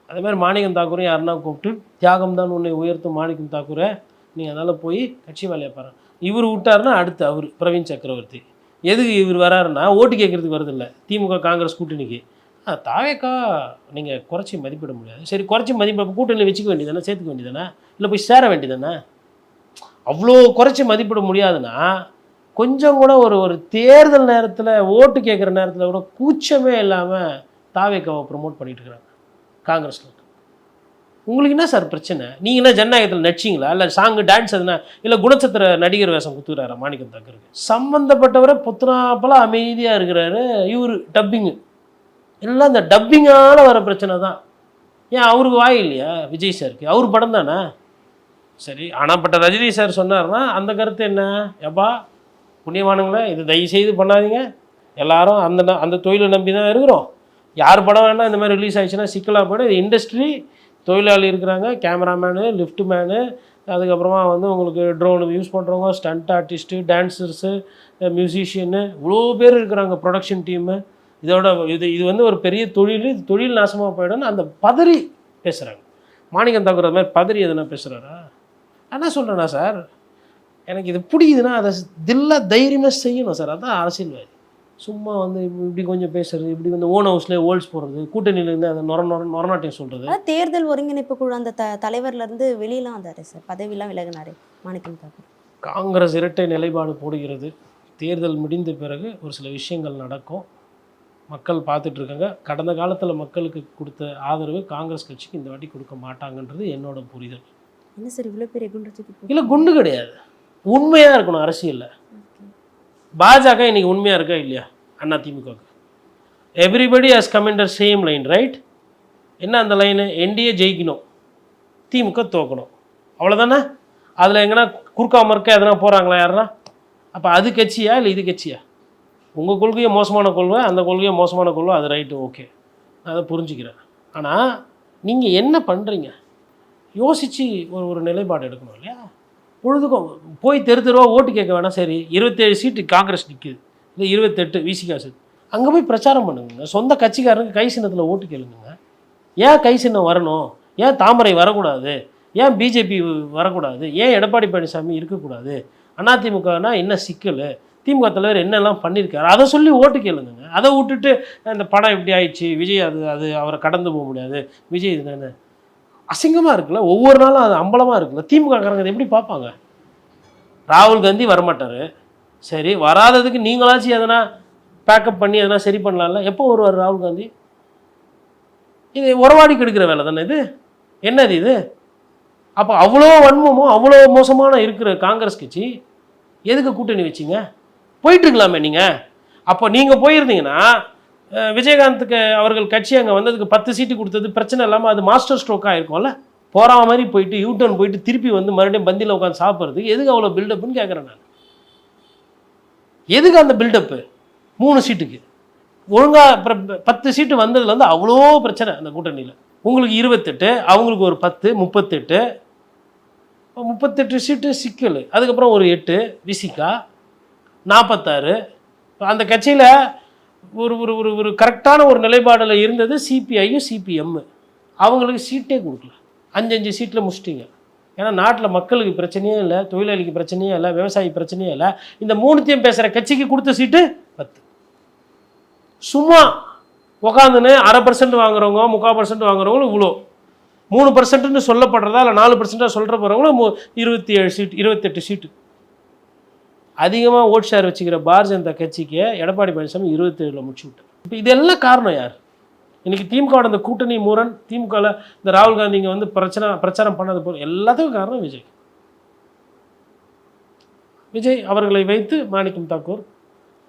அதே மாதிரி மாணிக்கம் தாக்கூரையும் யாருன்னா கூப்பிட்டு தியாகம் தான் உன்னை உயர்த்தும் மாணிக்கம் தாக்கூரை, நீங்கள் அதனால் போய் கட்சி வேலையை பாருங்க. இவர் விட்டாருன்னா அடுத்து அவர் பிரவீன் சக்கரவர்த்தி. எதுக்கு இவர் வராருன்னா ஓட்டு கேட்குறதுக்கு வருதில்ல திமுக காங்கிரஸ் கூட்டணிக்கு. தாவேக்கா நீங்கள் குறைச்சி மதிப்பிட முடியாது. சரி குறைச்சி மதிப்பு கூட்டணியில் வச்சுக்க வேண்டியதானே, சேர்த்துக்க வேண்டியதானே, இல்லை போய் சேர வேண்டியதானே. அவ்வளோ குறைச்சி மதிப்பிட முடியாதுன்னா கொஞ்சம் கூட ஒரு தேர்தல் நேரத்தில் ஓட்டு கேட்குற நேரத்தில் கூட கூச்சமே இல்லாமல் தாவேக்காவை ப்ரமோட் பண்ணிட்டு இருக்கிறாங்க காங்கிரஸில். உங்களுக்கு என்ன சார் பிரச்சனை? நீங்கள் என்ன ஜனநாயகத்தில் நடிச்சிங்களா, இல்லை சாங்கு டான்ஸ் எதுனா, இல்லை குணச்சத்திர நடிகர் வேஷம் குத்துக்கிறாரா மாணிக்கம் தாக்கூருக்கு? சம்மந்தப்பட்டவரை பொத்துனாப்பெல்லாம் அமைதியாக இருக்கிறாரு. இவர் டப்பிங்கு எல்லாம் இந்த டப்பிங்கால் வர பிரச்சனை தான். ஏன் அவருக்கு வாய் இல்லையா விஜய் சாருக்கு? அவர் படம் தானே. சரி ஆனாப்பட்ட ரஜினி சார் சொன்னார்னா அந்த கருத்து என்ன? எப்பா புண்ணியமானுங்களே இது தயவுசெய்து பண்ணாதீங்க, எல்லாரும் அந்த தொழிலை நம்பி தான் இருக்கிறோம், யார் படம் வேணால் இந்த மாதிரி ரிலீஸ் ஆகிடுச்சுன்னா சிக்கலாக போய்டும். இது இண்டஸ்ட்ரி, தொழிலாளி இருக்கிறாங்க, கேமராமேனு, லிஃப்ட் மேனு, அதுக்கப்புறமா வந்து உங்களுக்கு ட்ரோனு யூஸ் பண்ணுறவங்க, ஸ்டண்ட் ஆர்டிஸ்ட்டு, டான்ஸர்ஸு, மியூசிஷியனு, இவ்வளோ பேர் இருக்கிறாங்க, ப்ரொடக்ஷன் டீமு. இதோட இது வந்து ஒரு பெரிய தொழில் நாசமாக போய்டும்னு அந்த பதறி பேசுகிறாங்க. மாணிக்கம் தாக்கூர் அது மாதிரி பதறி எதுனா பேசுகிறாரா? என்ன சொல்கிறேன்னா சார், எனக்கு இது பிடிக்குதுன்னா அதை தைரியமாக செய்யணும் சார், அதுதான் அரசியல்வாதி. சும்மா வந்து இப்படி கொஞ்சம் பேசுறது, இப்படி வந்து ஓன் ஹவுஸ்லேயே ஓல்ஸ் போடுறது, கூட்டணியிலேருந்து அதை நொரநாட்டியம் சொல்கிறது. தேர்தல் ஒருங்கிணைப்பு குழு அந்த தலைவர்லேருந்து வெளியெலாம் வந்தார் சார், பதவியெல்லாம் விலகினார் மாணிக்கம் தாக்கூர். காங்கிரஸ் இரட்டை நிலைப்பாடு போடுகிறது. தேர்தல் முடிந்த பிறகு ஒரு சில விஷயங்கள் நடக்கும், மக்கள் பார்த்துட்ருக்காங்க. கடந்த காலத்தில் மக்களுக்கு கொடுத்த ஆதரவு காங்கிரஸ் கட்சிக்கு இந்த வாட்டி கொடுக்க மாட்டாங்கன்றது என்னோட புரிதல். என்ன சார் இவ்வளோ பெரிய குண்டு? இல்லை குண்டு கிடையாது, உண்மையாக இருக்கணும் அரசியலில். பாஜக இன்னைக்கு உண்மையாக இருக்கா இல்லையா? அண்ணா திமுகவுக்கு everybody has come in the same line, right? என்ன அந்த லைனு? என்டிஏ ஜெயிக்கணும், திமுக தோக்கணும், அவ்வளோதானே. அதில் எங்கன்னா குறுக்கா மறுக்கா எதனா போகிறாங்களா யாருன்னா? அப்போ அது கட்சியா இல்லை இது கட்சியா? உங்கள் கொள்கையை மோசமான கொள்கை, அந்த கொள்கையை மோசமான கொள்கை, அது ரைட்டு, ஓகே, நான் அதை புரிஞ்சுக்கிறேன். ஆனால் நீங்கள் என்ன பண்ணுறீங்க யோசித்து ஒரு நிலைப்பாடு எடுக்கணும் இல்லையா? பொழுதுக்கும் போய் தெருவா ஓட்டு கேட்க வேணாம். சரி 27 சீட்டு காங்கிரஸ் நிற்குது, இல்லை 28 விசிகா சீட், அங்கே போய் பிரச்சாரம் பண்ணுங்க. சொந்த கட்சிக்காரங்க கை சின்னத்தில் ஓட்டு கேளுங்க. ஏன் கை சின்னம் வரணும்? ஏன் தாமரை வரக்கூடாது? ஏன் பிஜேபி வரக்கூடாது? ஏன் எடப்பாடி பழனிசாமி இருக்கக்கூடாது? அதிமுகனா என்ன சிக்கல்? திமுக தலைவர் என்னெல்லாம் பண்ணியிருக்காரு அதை சொல்லி ஓட்டு கேளுங்க. அதை விட்டுட்டு இந்த படம் இப்படி ஆயிடுச்சு, விஜய் அது அவரை கடந்து போக முடியாது, விஜய் இதுதானே அசிங்கமாக இருக்குல்ல, ஒவ்வொரு நாளும் அது அம்பலமாக இருக்குல்ல. திமுககாரங்க அதை எப்படி பார்ப்பாங்க? ராகுல் காந்தி வரமாட்டார், சரி வராததுக்கு நீங்களாச்சும் எதனா பேக்கப் பண்ணி எதனா சரி பண்ணலாம்ல. எப்போ வருவார் ராகுல் காந்தி? இது உறவாடி கெடுக்கிற வேலை தானே இது. என்னது இது? அப்போ அவ்வளோ வன்மமும் அவ்வளோ மோசமான இருக்கிற காங்கிரஸ் கட்சி எதுக்கு கூட்டணி வச்சிங்க? போயிட்டுருக்கலாமே நீங்கள். அப்போ நீங்கள் போயிருந்தீங்கன்னா விஜயகாந்துக்கு அவர்கள் கட்சி அங்கே வந்ததுக்கு 10 சீட்டு கொடுத்தது பிரச்சனை இல்லாமல் அது மாஸ்டர் ஸ்ட்ரோக்காக இருக்கும்ல. போகிற மாதிரி போயிட்டு யூட்டர்ன் போயிட்டு திருப்பி வந்து மறுபடியும் பந்தியில் உட்காந்து சாப்பிட்றதுக்கு எதுக்கு அவ்வளோ பில்டப்புன்னு கேட்குறேன் நான். எதுக்கு அந்த பில்டப்பு? 3 சீட்டுக்கு ஒழுங்காக 10 சீட்டு வந்ததுல வந்து அவ்வளோ பிரச்சனை அந்த கூட்டணியில். உங்களுக்கு 28, அவங்களுக்கு ஒரு 10, 38 சீட்டு சிக்கல். அதுக்கப்புறம் ஒரு 8 விசிகா 46. அந்த கட்சியில் ஒரு ஒரு ஒரு ஒரு கரெக்டான ஒரு நிலைப்பாடில் இருந்தது சிபிஐயும் சிபிஎம். அவங்களுக்கு சீட்டே கொடுக்கல. 5 சீட்டில் முடிச்சிட்டிங்க. ஏன்னா நாட்டில் மக்களுக்கு பிரச்சனையே இல்லை, தொழிலாளிக்கு பிரச்சனையே இல்லை, விவசாயி பிரச்சனையே இல்லை. இந்த 3த்தையும் பேசுகிற கட்சிக்கு கொடுத்த சீட்டு 10. சும்மா உக்காந்துன்னு 0.5% வாங்குறவங்க 3/4% வாங்குறவங்களும் இவ்வளோ 3%ன்னு சொல்லப்படுறதா இல்லை 4% சொல்கிற போகிறவங்களும் 27 சீட்டு 28 சீட்டு. அதிகமாக ஓட் ஷேர் வச்சுக்கிற பாரதிய ஜனதா கட்சிக்கு எடப்பாடி பழனிசாமி 27 முடிச்சு விட்டார். இப்போ இதெல்லாம் காரணம் யார்? இன்றைக்கி திமுகவோட இந்த கூட்டணி முரண், திமுகவில் இந்த ராகுல் காந்தி இங்கே வந்து பிரச்சாரம் பண்ணது போல் எல்லாத்துக்கும் காரணம் விஜய் அவர்களை வைத்து மாணிக்கம் தாக்கூர்,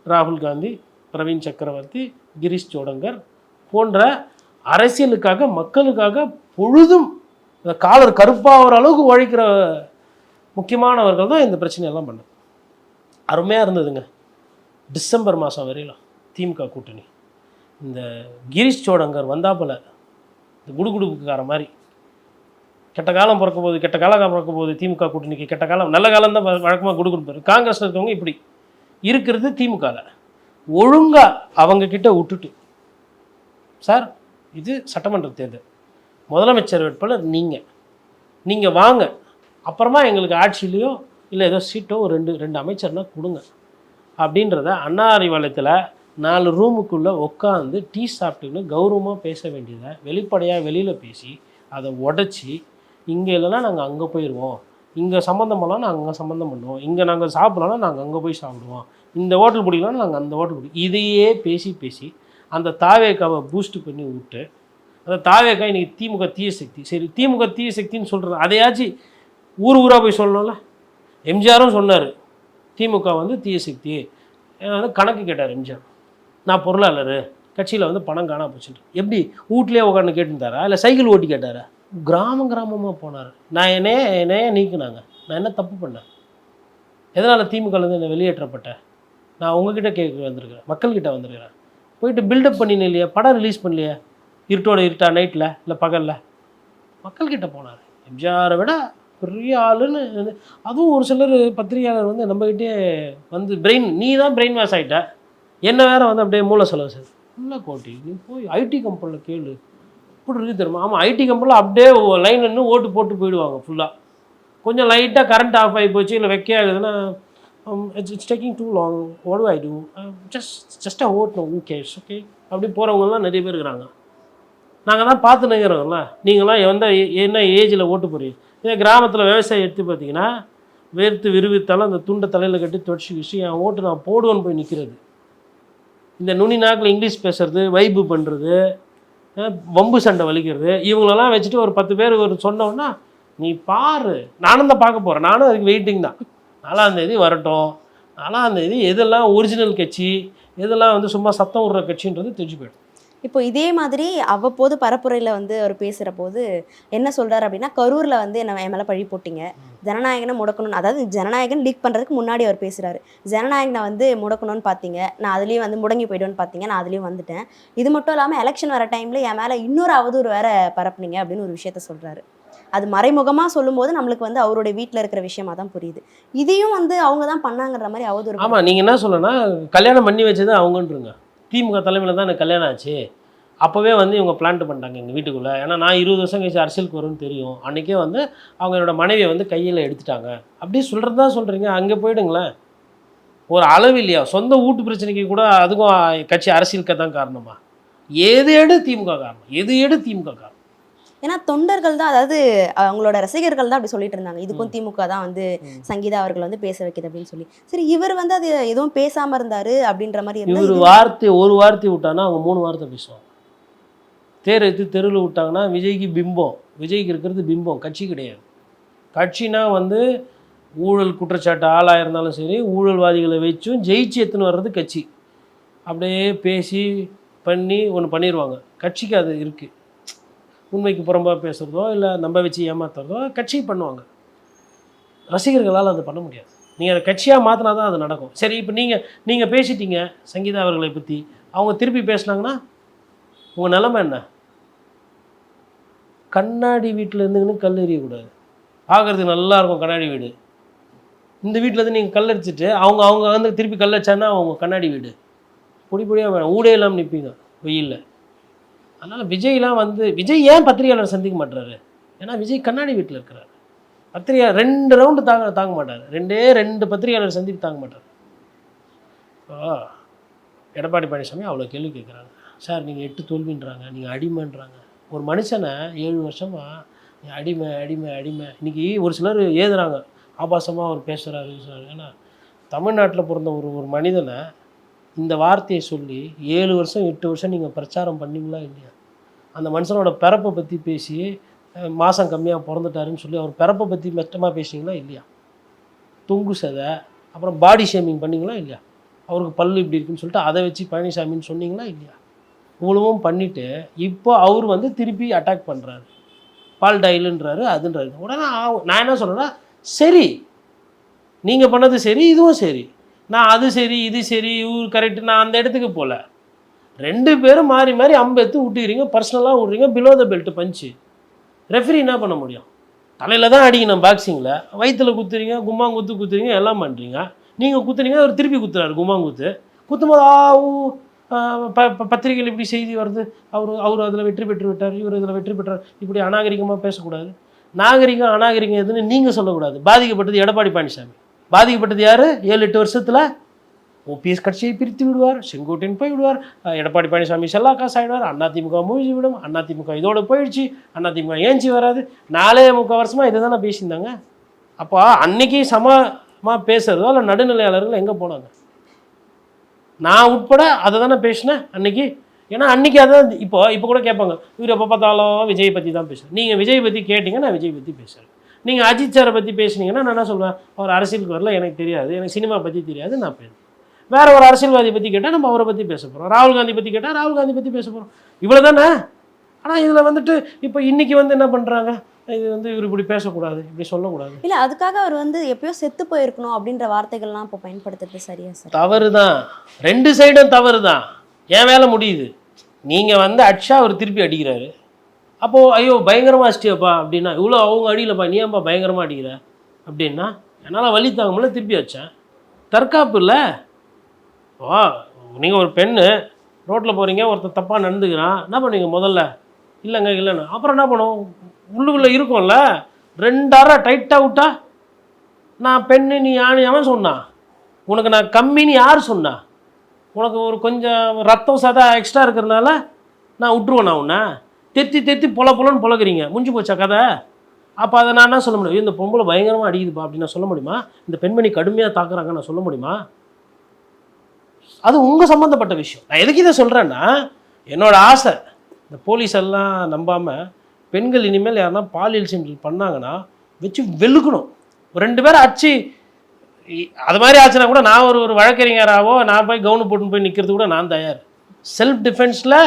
ராகுல் காந்தி, பிரவீன் சக்கரவர்த்தி, கிரீஷ் சோடங்கர் போன்ற அரசியலுக்காக மக்களுக்காக பொழுதும் இந்த காலர் கருப்பாகிற அளவுக்கு உழைக்கிற முக்கியமானவர்கள் தான் இந்த பிரச்சனையெல்லாம் பண்ணது. அருமையாக இருந்ததுங்க. டிசம்பர் மாதம் வரையிலும் திமுக கூட்டணி இந்த கிரீஷ் சோடங்கர் வந்தாப்புல இந்த குடுகுடுப்புக்கார மாதிரி கெட்ட காலம் பிறக்க போகுது திமுக கூட்டணிக்கு. கெட்ட காலம் நல்ல காலம் தான் வழக்கமாக குடுகுடுப்பார். காங்கிரஸ் இருக்கவங்க இப்படி இருக்கிறது திமுகவில் ஒழுங்காக அவங்கக்கிட்ட விட்டுட்டு, சார் இது சட்டமன்ற தேர்தல், முதலமைச்சர் வேட்பாளர் நீங்கள் வாங்க, அப்புறமா எங்களுக்கு ஆட்சியிலையோ இல்லை ஏதோ சீட்டோ ஒரு ரெண்டு அமைச்சர்னா கொடுங்க அப்படின்றத அண்ணா அறிவாலயத்தில் 4 ரூமுக்குள்ளே உட்காந்து டீ சாப்பிட்டுன்னு கௌரவமாக பேச வேண்டியதை வெளிப்படையாக வெளியில் பேசி அதை உடச்சி, இங்கே இல்லைன்னா நாங்கள் அங்கே போயிடுவோம், இங்கே சம்மந்தம் பண்ணலாம் நாங்கள் அங்கே சம்மந்தம் பண்ணுவோம், இங்கே நாங்கள் சாப்பிட்லான்னா நாங்கள் அங்கே போய் சாப்பிடுவோம், இந்த ஹோட்டல் பிடிக்கலாம்னா நாங்கள் அந்த ஹோட்டல் பிடிக்கும், இதையே பேசி அந்த தாவேக்காவை பூஸ்ட் பண்ணி விட்டு அந்த தாவேக்கா இன்றைக்கி திமுக தீய சக்தி. சரி திமுக தீய சக்தின்னு சொல்கிறது அதையாச்சும் ஊராக போய் சொல்லணும்ல. எம்ஜிஆரும் சொன்னார் திமுக வந்து தீய சக்தி. வந்து கணக்கு கேட்டார் எம்ஜிஆர், நான் பொருளாளர், கட்சியில் வந்து பணம் காணா போச்சுட்டு. எப்படி வீட்லேயே உட்காந்து கேட்டுருந்தாரா இல்லை சைக்கிள் ஓட்டி கேட்டாரா? கிராமமாக போனார். நான் என்னையே நீக்குனாங்க, நான் என்ன தப்பு பண்ணேன்? எதனால் திமுகலேருந்து என்னை வெளியேற்றப்பட்டேன்? நான் உங்ககிட்ட கேட்க வந்திருக்கிறேன், மக்கள்கிட்ட வந்திருக்கிறேன். போயிட்டு பில்டப் பண்ணினு இல்லையா, படம் ரிலீஸ் பண்ணலையா, இருட்டா நைட்டில் இல்லை பகலில் மக்கள்கிட்ட போனார். எம்ஜிஆரை விட பெரிய ஆளுன்னு. அதுவும் ஒரு சிலர் பத்திரிகையாளர் வந்து நம்மகிட்டே வந்து நீ தான் பிரெயின் வாஷ் ஆகிட்ட, என்ன வேறு வந்து அப்படியே மூளை செலவு சார் ஃபுல்லாக கோட்டி, நீ போய் ஐடி கம்பெனியில் கேளு இப்படி இருக்கு தெரியுமா. ஆமாம் ஐடி கம்பெனியில் அப்படியே லைன் நின்று ஓட்டு போட்டு போயிடுவாங்க ஃபுல்லாக. கொஞ்சம் லைட்டாக கரண்ட் ஆஃப் ஆகி போச்சு இல்லை வெக்கே ஆகுதுன்னா it's taking too long, what do I do, just a vote no cash okay அப்படி போகிறவங்கலாம் நிறைய பேர் இருக்கிறாங்க. நாங்கள் தான் பார்த்து நிற்கிறோம்ல, நீங்களாம் என்ன ஏஜில் ஓட்டு போகிறீங்க. இதே கிராமத்தில் விவசாயம் எடுத்து பார்த்தீங்கன்னா வேர்த்து விறுவித்தாலும் அந்த துண்டை தலையில் கட்டி தொடச்சி என் ஓட்டு நான் போடுவேன்னு போய் நிற்கிறது. இந்த நுனி நாக்கில் இங்கிலீஷ் பேசுறது, வைப்பு பண்ணுறது, வம்பு சண்டை வலிக்கிறது, இவங்களெல்லாம் வச்சுட்டு ஒரு 10 பேர் ஒரு சொன்னோன்னா நீ பாரு, நானும் தான் பார்க்க போகிறேன், நானும் அதுக்கு வெயிட்டிங் தான். 4ஆம் தேதி வரட்டும், 4ஆம் தேதி எதெல்லாம் ஒரிஜினல் கட்சி எதெல்லாம் வந்து சும்மா சத்தம் விடுற கட்சின்றது தெரிஞ்சு போய்டும். இப்போ இதே மாதிரி அவ்வப்போது பரப்புரையில் வந்து அவர் பேசுகிற போது என்ன சொல்கிறார் அப்படின்னா, கரூரில் வந்து என்ன என் மேலே பழி போட்டிங்க, ஜனநாயகனை முடக்கணும்னு, அதாவது ஜனநாயகன் லீக் பண்ணுறதுக்கு முன்னாடி அவர் பேசுகிறாரு. ஜனநாயகனை வந்து முடக்கணும்னு பார்த்தீங்க, நான் அதுலேயும் வந்து முடங்கி போய்டுவேன்னு பார்த்தீங்க, நான் அதுலேயும் வந்துட்டேன். இது மட்டும் இல்லாமல் எலெக்ஷன் வர டைமில் என் மேலே இன்னொரு அவதூறு வேற பரப்புனீங்க அப்படின்னு ஒரு விஷயத்த சொல்கிறாரு. அது மறைமுகமாக சொல்லும்போது நம்மளுக்கு வந்து அவருடைய வீட்டில் இருக்கிற விஷயமா தான் புரியுது. இதையும் வந்து அவங்க தான் பண்ணாங்கன்ற மாதிரி அவதூறு. ஆமாம், நீங்கள் என்ன சொல்லணும்னா கல்யாணம் பண்ணி வச்சது அவங்கன்றங்க. திமுக தலைமையில் தான் எனக்கு கல்யாணம் ஆச்சு. அப்போவே வந்து இவங்க பிளான்ட் பண்ணிட்டாங்க எங்கள் வீட்டுக்குள்ளே. ஏன்னா நான் 20 வருஷம் கழிச்சு அரசியலுக்கு வரும்னு தெரியும். அன்றைக்கே வந்து அவங்க என்னோட மனைவியை வந்து கையில் எடுத்துட்டாங்க. அப்படி சொல்கிறது தான் சொல்கிறீங்க. அங்கே போயிடுங்களேன். ஒரு அளவு இல்லையா? சொந்த வீட்டு பிரச்சனைக்கு கூட அதுக்கும் கட்சி அரசியலுக்கு தான் காரணமா? எது திமுக காரணம்? எது திமுக காரணம்? ஏன்னா தொண்டர்கள் தான், அதாவது அவங்களோட ரசிகர்கள் தான் அப்படி சொல்லிட்டு இருந்தாங்க, இதுக்கும் திமுக தான் வந்து சங்கீதா அவர்கள் வந்து பேச வைக்குது அப்படின்னு சொல்லி. சரி, இவர் வந்து அது எதுவும் பேசாம இருந்தாரு அப்படின்ற மாதிரி இருந்தா, இவர் ஒரு வார்த்தை விட்டானா அவங்க 3 வார்த்தை பேசுவாங்க. தேர் எடுத்து தெருவில் விட்டாங்கன்னா விஜய்க்கு பிம்பம். விஜய்க்கு இருக்கிறது பிம்பம், கட்சி கிடையாது. கட்சினா வந்து ஊழல் குற்றச்சாட்டு ஆளாக இருந்தாலும் சரி, ஊழல்வாதிகளை வச்சும் ஜெயிச்சு எடுத்துன்னு வர்றது கட்சி. அப்படியே பேசி பண்ணி ஒன்று பண்ணிடுவாங்க. கட்சிக்கு அது இருக்குது. உண்மைக்கு புறம்பாக பேசுகிறதோ இல்லை நம்ப வச்சு ஏமாத்துறதோ கட்சி பண்ணுவாங்க. ரசிகர்களால் அது பண்ண முடியாது. நீங்கள் அதை கட்சியாக மாற்றினா தான் அது நடக்கும். சரி, இப்போ நீங்கள் பேசிட்டீங்க சங்கீதா அவர்களை பற்றி, அவங்க திருப்பி பேசுனாங்கன்னா உங்கள் நிலைமை என்ன? கண்ணாடி வீட்டில் இருந்துங்கன்னு கல் எறியக்கூடாது. பார்க்குறதுக்கு நல்லாயிருக்கும் கண்ணாடி வீடு. இந்த வீட்டில் இருந்து நீங்கள் கல் அடிச்சுட்டு அவங்க வந்து திருப்பி கல் அடிச்சான்னா அவங்க கண்ணாடி வீடு பொடியாக வேணும், ஊடே இல்லாமல் நிற்பீங்க வெயிலில். அதனால் விஜய்லாம் வந்து விஜய் ஏன் பத்திரிகையாளர் சந்திக்க மாட்டுறாரு? ஏன்னா விஜய் கண்ணாடி வீட்டில் இருக்கிறாரு. பத்திரிகை 2 ரவுண்டு தாங்க மாட்டார். 2 பத்திரிகையாளர் சந்திப்பு தாங்க மாட்டார். எடப்பாடி பழனிசாமி அவ்வளோ கேள்வி கேட்குறாங்க. சார் நீங்கள் 8 தோல்வின்றாங்க, நீங்கள் அடிமைன்றாங்க. ஒரு மனுஷனை 7 வருஷமாக நீ அடிமை அடிமை அடிமை. இன்றைக்கி ஒரு சிலர் ஏதுறாங்க, ஆபாசமாக அவர் பேசுகிறாரு. ஏன்னா தமிழ்நாட்டில் பிறந்த ஒரு மனிதனை இந்த வார்த்தையை சொல்லி 7 வருஷம் 8 வருஷம் நீங்கள் பிரச்சாரம் பண்ணிங்களா இல்லையா? அந்த மனுஷனோட பிறப்பை பற்றி பேசி மாதம் கம்மியாக பிறந்துட்டாருன்னு சொல்லி அவர் பிறப்பை பற்றி மெட்டமாக பேசிங்களா இல்லையா? தொங்கு சதை, அப்புறம் பாடி ஷேமிங் பண்ணிங்களா இல்லையா? அவருக்கு பல்லு இப்படி இருக்குன்னு சொல்லிட்டு அதை வச்சு பழனிசாமின்னு சொன்னீங்களா இல்லையா? இவ்வளவும் பண்ணிவிட்டு இப்போ அவர் வந்து திருப்பி அட்டாக் பண்ணுறாரு, பால் டைலுன்றாரு, அதுன்றாரு. உடனே நான் என்ன சொல்கிறேன்னா, சரி நீங்கள் பண்ணது சரி, இதுவும் சரி, நான் அது சரி இது சரி இவர் கரெக்டு, நான் அந்த இடத்துக்கு போகல. 2 பேரும் மாறி மாறி அம்பு எடுத்து விட்டுக்கிறீங்க, பர்சனலாக விட்றீங்க, பிலோ த பெல்ட் பஞ்சு. ரெஃப்ரி என்ன பண்ண முடியும்? தலையில் தான் அடிக்கணும். பாக்ஸிங்கில் வயிற்றில் குத்துறீங்க, கும்மாங்குத்து குத்துறீங்க, எல்லாம் பண்ணுறீங்க. நீங்கள் குத்துறீங்க, அவர் திருப்பி குத்துறாரு கும்மாங்குத்து. குத்தும்போது பத்திரிகையில் இப்படி செய்தி வருது, அவர் அதில் வெற்றி பெற்று விட்டார், இவர் இதில் வெற்றி பெற்றார். இப்படி அநாகரிகமாக பேசக்கூடாது. நாகரிகம் அநாகரிகம் எதுன்னு நீங்கள் சொல்லக்கூடாது. பாதிக்கப்பட்டது எடப்பாடி பழனிசாமி. பாதிக்கப்பட்டது யார்? 7-8 வருஷத்தில் ஓபிஎஸ் கட்சியை பிரித்து விடுவார், செங்கோட்டையன் போய் விடுவார், எடப்பாடி பழனிசாமி செல்லா காசு ஆகிடுவார், அதிமுக மூழ்கி விடும், அதிமுக இதோடு போயிடுச்சு, அதிமுக ஏஞ்சி வராது. 4-3 வருஷமாக இதை தானே பேசியிருந்தாங்க. அப்போ அன்னைக்கு சமமாக பேசுகிறதோ இல்லை நடுநிலையாளர்கள் எங்கே போனாங்க? நான் உட்பட அதை தானே பேசினேன் அன்னைக்கு. ஏன்னா அன்றைக்கி அதான் இப்போ கூட கேட்பாங்க, இவர் எப்போ பார்த்தாலும் விஜய் பற்றி தான் பேசுகிறேன். நீங்கள் விஜய் பற்றி கேட்டிங்க, நான் விஜய் பற்றி பேசுகிறேன். நீங்கள் அஜித் சாரை பற்றி பேசுனீங்கன்னா நான் என்ன சொல்லுவேன், அவர் அரசியலுக்கு வரல, எனக்கு தெரியாது, எனக்கு சினிமா பற்றி தெரியாது, நான் பேசுவேன். வேறு ஒரு அரசியல்வாதி பற்றி கேட்டால் நம்ம அவரை பற்றி பேச போகிறோம். ராகுல் காந்தி பற்றி கேட்டால் ராகுல் காந்தி பற்றி பேச போகிறோம். இவ்வளோ தானே. ஆனால் இதில் வந்துட்டு இப்போ இன்றைக்கி வந்து என்ன பண்ணுறாங்க, இது வந்து இவர் இப்படி பேசக்கூடாது, இப்படி சொல்லக்கூடாது. இல்லை, அதுக்காக அவர் வந்து எப்பயோ செத்து போயிருக்கணும் அப்படின்ற வார்த்தைகள்லாம் இப்போ பயன்படுத்துறது சரியா சார்? தவறு தான். 2 சைடும் தவறு தான். என் வேலை முடியுது. நீங்கள் வந்து அடிச்சா அவர் திருப்பி அடிக்கிறாரு. அப்போது ஐயோ பயங்கரமாக அடிச்சிட்டியப்பா அப்படின்னா, இவ்வளோ அவங்க அடியிலப்பா, நீ ஏன்ப்பா பயங்கரமாக அடிக்கிற அப்படின்னா, என்னால் வலி தாங்க முடியல, திருப்பி வச்சேன். தற்காப்பு இல்லை. ஓ, நீங்கள் ஒரு பெண்ணு ரோட்டில் போகிறீங்க, ஒருத்தர் தப்பாக நடந்துக்கிறான், என்ன பண்ணுவீங்க முதல்ல? இல்லைன்னு அப்புறம் என்ன பண்ணுவோம்? உள்ளுக்குள்ளே இருக்கும்ல, 2 அரை டைட்டாக விட்டா, நான் பெண்ணு நீ ஆணியாமல் சொன்னான், உனக்கு நான் கம்மின்னு யார் சொன்னா? உனக்கு ஒரு கொஞ்சம் ரத்தம் சதா எக்ஸ்ட்ரா இருக்கிறதுனால நான் விட்டுருவேன். நான் உன்னை தெத்தி பொலன்னு பொழக்கிறீங்க, முடிஞ்சு போச்சா கதை? அப்போ அதை நான் என்ன சொல்ல முடியும்? இந்த பொம்பளை பயங்கரமாக அடிக்குதுப்பா அப்படின்னு நான் சொல்ல முடியுமா? இந்த பெண்மணி கடுமையாக தாக்குறாங்க நான் சொல்ல முடியுமா? அது உங்கள் சம்மந்தப்பட்ட விஷயம். நான் எதுக்கு இதை சொல்கிறேன்னா, என்னோடய ஆசை இந்த போலீஸ் எல்லாம் நம்பாமல் பெண்கள் இனிமேல் யாருன்னா பாலியல் சீண்டல் பண்ணாங்கன்னா வச்சு வெளுக்கணும். 2 பேரை அடிச்சு அது மாதிரி ஆச்சுன்னா கூட நான் ஒரு வழக்கறிஞராகவோ நான் போய் கவுனு போட்டுன்னு போய் நிற்கிறது கூட நான் தயார். செல்ஃப் டிஃபென்ஸில்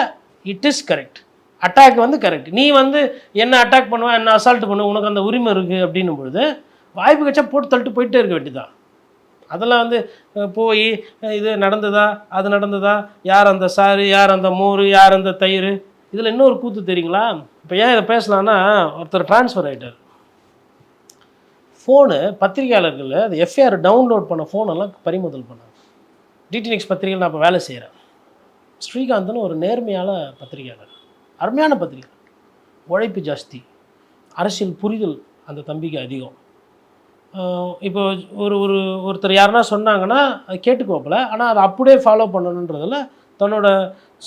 இட் இஸ் கரெக்ட். அட்டாக் வந்து கரெக்ட். நீ வந்து என்ன அட்டாக் பண்ணுவேன், என்ன அசால்ட் பண்ணுவேன், உனக்கு அந்த உரிமை இருக்குது அப்படின்னும் பொழுது வாய்ப்பு கச்சா போட்டு தள்ளிட்டு போயிட்டே இருக்க வேண்டியதான். அதெல்லாம் வந்து போய் இது நடந்ததா, அது நடந்ததா, யார் அந்த சாறு, யார் அந்த மோர், யார் அந்த தயிர், இதில் இன்னொரு கூத்து தெரியுங்களா? இப்போ ஏன் இதை பேசலான்னா, ஒருத்தர் ட்ரான்ஸ்ஃபர் ஆகிட்டார். ஃபோனு பத்திரிகையாளர்கள் அது எஃப்ஐஆர் டவுன்லோட் பண்ண ஃபோனெல்லாம் பறிமுதல் பண்ணாங்க. டிடிஎக்ஸ் பத்திரிகையில் நான் இப்போ வேலை செய்கிறேன். ஸ்ரீகாந்த்னு ஒரு நேர்மையான பத்திரிகையாளர், அருமையான பத்திரிகை, உழைப்பு ஜாஸ்தி, அரசியல் புரிதல் அந்த தம்பிக்கு அதிகம். இப்போ ஒருத்தர் யாருன்னா சொன்னாங்கன்னா அது கேட்டுக்கோப்பில், ஆனால் அதை அப்படியே ஃபாலோ பண்ணணுன்றதில் தன்னோட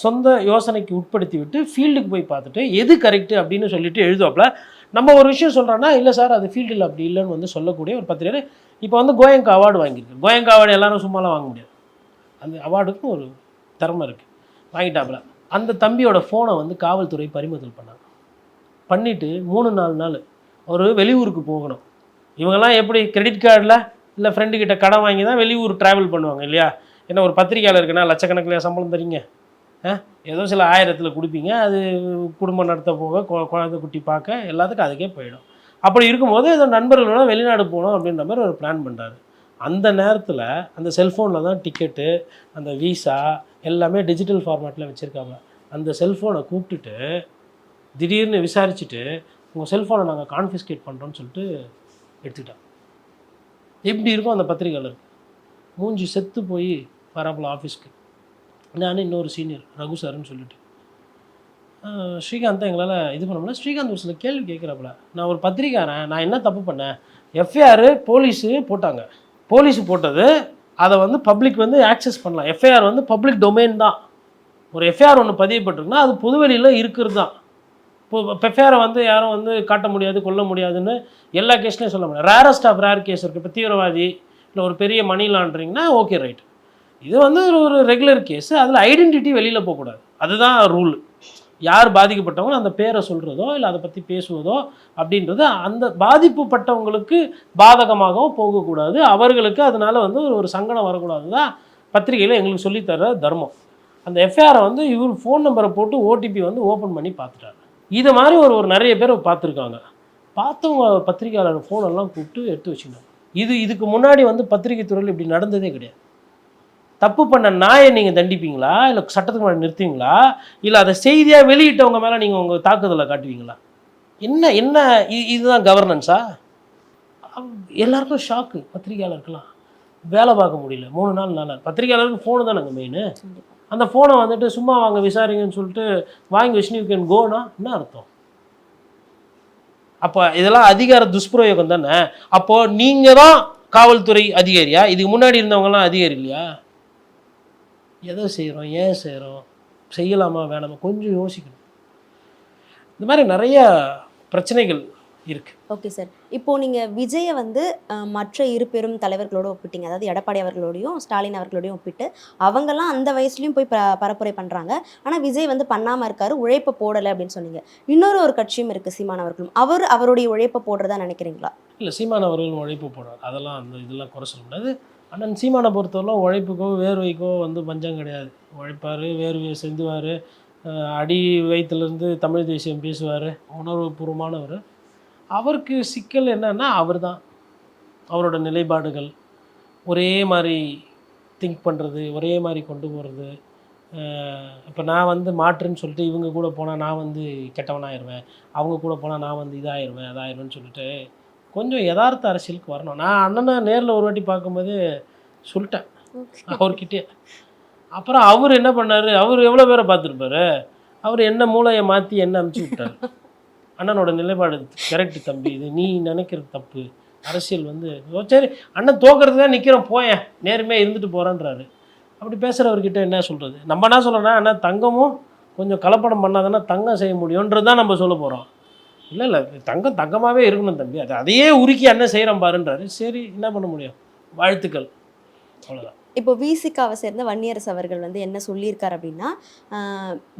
சொந்த யோசனைக்கு உட்படுத்தி விட்டு ஃபீல்டுக்கு போய் பார்த்துட்டு எது கரெக்டு அப்படின்னு சொல்லிட்டு எழுதுவாப்பில். நம்ம ஒரு விஷயம் சொல்கிறோன்னா, இல்லை சார் அது ஃபீல்டில் அப்படி இல்லைன்னு வந்து சொல்லக்கூடிய ஒரு பத்திரிகை. இப்போ வந்து கோயங்கா அவார்டு வாங்கியிருக்கு. கோயங்கா அவார்டு எல்லாரும் சும்மாலாம் வாங்க முடியாது, அந்த அவார்டுக்கும் ஒரு திறமை இருக்குது, வாங்கிட்டாப்புல. அந்த தம்பியோட ஃபோனை வந்து காவல்துறை பறிமுதல் பண்ணாங்க. பண்ணிவிட்டு 3-4 நாள் ஒரு வெளியூருக்கு போகணும். இவங்கெல்லாம் எப்படி கிரெடிட் கார்டில் இல்லை ஃப்ரெண்டுக்கிட்ட கடன் வாங்கி தான் வெளியூர் ட்ராவல் பண்ணுவாங்க இல்லையா? ஏன்னா ஒரு பத்திரிக்கையாளர் இருக்குன்னா லட்சக்கணக்கில் சம்பளம் தரீங்க, ஏதோ சில 1000ல் கொடுப்பீங்க, அது குடும்பம் நடத்த போக, குழந்தை குட்டி பார்க்க, எல்லாத்துக்கும் அதுக்கே போயிடும். அப்படி இருக்கும்போது ஏதோ நண்பர்களோட வெளிநாடு போகணும் அப்படின்ற மாதிரி ஒரு பிளான் பண்ணுறாரு. அந்த நேரத்தில் அந்த செல்ஃபோனில் தான் டிக்கெட்டு, அந்த வீசா எல்லாமே டிஜிட்டல் ஃபார்மேட்டில் வச்சுருக்காங்க. அந்த செல்ஃபோனை கூப்பிட்டுட்டு திடீர்னு விசாரிச்சுட்டு, உங்கள் செல்ஃபோனை நாங்கள் கான்ஃபிஸ்கேட் பண்ணுறோன்னு சொல்லிட்டு எடுத்துக்கிட்டான். எப்படி இருக்கும் அந்த பத்திரிகையாளருக்கு? மூஞ்சி செத்து போய் வராப்புல ஆஃபீஸ்க்கு. நான் இன்னொரு சீனியர் ரகு சார்னு சொல்லிட்டு ஸ்ரீகாந்தை எங்களால் இது பண்ண முடியல. ஸ்ரீகாந்த் ஒரு சில கேள்வி கேட்குறாப்புல. நான் ஒரு பத்திரிக்காரன், நான் என்ன தப்பு பண்ணேன்? எஃப்ஐஆர் போலீஸு போட்டாங்க, போலீஸு போட்டது அதை வந்து பப்ளிக் வந்து ஆக்சஸ் பண்ணலாம். எஃப்ஐஆர் வந்து பப்ளிக் டொமைன் தான். ஒரு எஃப்ஐஆர் ஒன்று பதியப்பட்டிருக்குன்னா அது பொதுவெளியில் இருக்கிறது தான். இப்போ எஃப்ஐஆரை வந்து யாரும் வந்து காட்ட முடியாது, கொல்ல முடியாதுன்னு எல்லா கேஸ்லையும் சொல்ல முடியாது. ரேரஸ்ட் ஆஃப் ரேர் கேஸ் இருக்குது. இப்போ தீவிரவாதி இல்லை ஒரு பெரிய மணி லாண்ட்ரிங்னா ஓகே ரைட். இது வந்து ஒரு ரெகுலர் கேஸு, அதில் ஐடென்டிட்டி வெளியில் போகக்கூடாது, அதுதான் ரூல். யார் பாதிக்கப்பட்டவங்க அந்த பேரை சொல்கிறதோ இல்லை அதை பற்றி பேசுவதோ அப்படின்றது அந்த பாதிப்புப்பட்டவங்களுக்கு பாதகமாகவும் போகக்கூடாது, அவர்களுக்கு அதனால் வந்து ஒரு சங்கடம் வரக்கூடாது தான் பத்திரிகையில் எங்களுக்கு சொல்லித்தர தர்மம். அந்த எஃப்ஐஆரை வந்து இவர் ஃபோன் நம்பரை போட்டு ஓடிபி வந்து ஓப்பன் பண்ணி பார்த்துட்டாரு. இதை மாதிரி ஒரு நிறைய பேர் பார்த்துருக்காங்க. பார்த்தவங்க பத்திரிகையாளர் ஃபோனெல்லாம் கூப்பிட்டு எடுத்து வச்சுக்கணும். இதுக்கு முன்னாடி வந்து பத்திரிகை துறையில் இப்படி நடந்ததே கிடையாது. தப்பு பண்ண நாயை நீங்கள் தண்டிப்பீங்களா, இல்லை சட்டத்துக்கு மேலே நிறுத்துவீங்களா, இல்லை அதை செய்தியாக வெளியிட்டவங்க மேலே நீங்கள் உங்கள் தாக்குதலை காட்டுவீங்களா? என்ன இதுதான் கவர்னன்ஸா? எல்லாருக்கும் ஷாக்கு. பத்திரிகையாளருக்கெல்லாம் வேலை பார்க்க முடியல 3 நாள். பத்திரிகையாளருக்கு ஃபோனு தானேங்க மெயின். அந்த ஃபோனை வந்துட்டு சும்மா வாங்க விசாரிங்கன்னு சொல்லிட்டு வாங்கி வச்சு யூ கேன் கோனா என்ன அர்த்தம்? அப்போ இதெல்லாம் அதிகார துஷ்பிரயோகம் தானே. அப்போது நீங்கள் தான் காவல்துறை அதிகாரியா? இதுக்கு முன்னாடி இருந்தவங்கலாம் அதிகாரி இல்லையா? எதை செய்கிறோம், ஏன் செய்கிறோம், செய்யலாமா வேணாமா, கொஞ்சம் யோசிக்கணும். இந்த மாதிரி நிறைய பிரச்சனைகள் இருக்குது. ஓகே சார், இப்போது நீங்கள் விஜயை வந்து மற்ற இரு பெரும் தலைவர்களோடு ஒப்பிட்டீங்க. அதாவது எடப்பாடி அவர்களோடையும் ஸ்டாலின் அவர்களோடையும் ஒப்பிட்டு அவங்கெல்லாம் அந்த வயசுலையும் போய் பரப்புரை பண்ணுறாங்க, ஆனால் விஜய் வந்து பண்ணாமல் இருக்காரு, உழைப்பை போடலை அப்படின்னு சொன்னீங்க. இன்னொரு கட்சியும் இருக்குது சீமான் அவர்களும். அவருடைய உழைப்பை போடுறதா நினைக்கிறீங்களா? இல்லை, சீமான் அவர்களும் உழைப்பு போடுறாரு, அதெல்லாம் இதெல்லாம் குறை சொல்ல முடியாது. அண்ணன் சீமானை பொறுத்தவரைக்கும் உழைப்புக்கோ வேர்வைக்கோ வந்து பஞ்சம் கிடையாது. உழைப்பார், வேர்வையை செஞ்சுவார், அடி வயிற்றுலேருந்து தமிழ் தேசியம் பேசுவார், உணர்வுபூர்வமானவர். அவருக்கு சிக்கல் என்னன்னா அவர் தான், அவரோட நிலைப்பாடுகள் ஒரே மாதிரி திங்க் பண்ணுறது, ஒரே மாதிரி கொண்டு போகிறது. இப்போ நான் வந்து மாற்றுன்னு சொல்லிட்டு இவங்க கூட போனால் நான் வந்து கெட்டவனாகிடுவேன், அவங்க கூட போனால் நான் வந்து இதாகிடுவேன் அதாகிடுவேன்னு சொல்லிட்டு கொஞ்சம் யதார்த்த அரசியலுக்கு வரணும். நான் அண்ணனை நேரில் ஒரு வாட்டி பார்க்கும்போது சொல்லிட்டேன் அவர்கிட்டே. அப்புறம் அவர் என்ன பண்ணார், அவர் எவ்வளோ பேரை பார்த்துருப்பாரு, அவர் என்ன மூளையை மாற்றி என்ன அனுப்பிச்சி விட்டார். அண்ணனோட நிலைப்பாடு கரெக்டு தம்பி, இது நீ நினைக்கிறது தப்பு, அரசியல் வந்து சரி அண்ணன் தோக்கிறதுக்கு தான் நிற்கிறோம், போயேன் நேர்மையாக இருந்துட்டு போகிறான்றாரு. அப்படி பேசுகிறவர்கிட்ட என்ன சொல்கிறது? நம்ம என்ன சொல்கிறோன்னா, அண்ணா தங்கமும் கொஞ்சம் கலப்படம் பண்ணாதானே தங்கம் செய்ய முடியுன்றது தான் நம்ம சொல்ல போகிறோம். இல்லை தங்கம் தங்கமாகவே இருக்கணும் தம்பி, அதையே உருக்கி அண்ணன் செய்கிறோம் பாருன்றாரு. சரி என்ன பண்ண முடியும், வாழ்த்துக்கள், அவ்வளோதான். இப்போ விசிகாவை சேர்ந்த வன்னியரசு அவர்கள் வந்து என்ன சொல்லியிருக்காரு அப்படின்னா,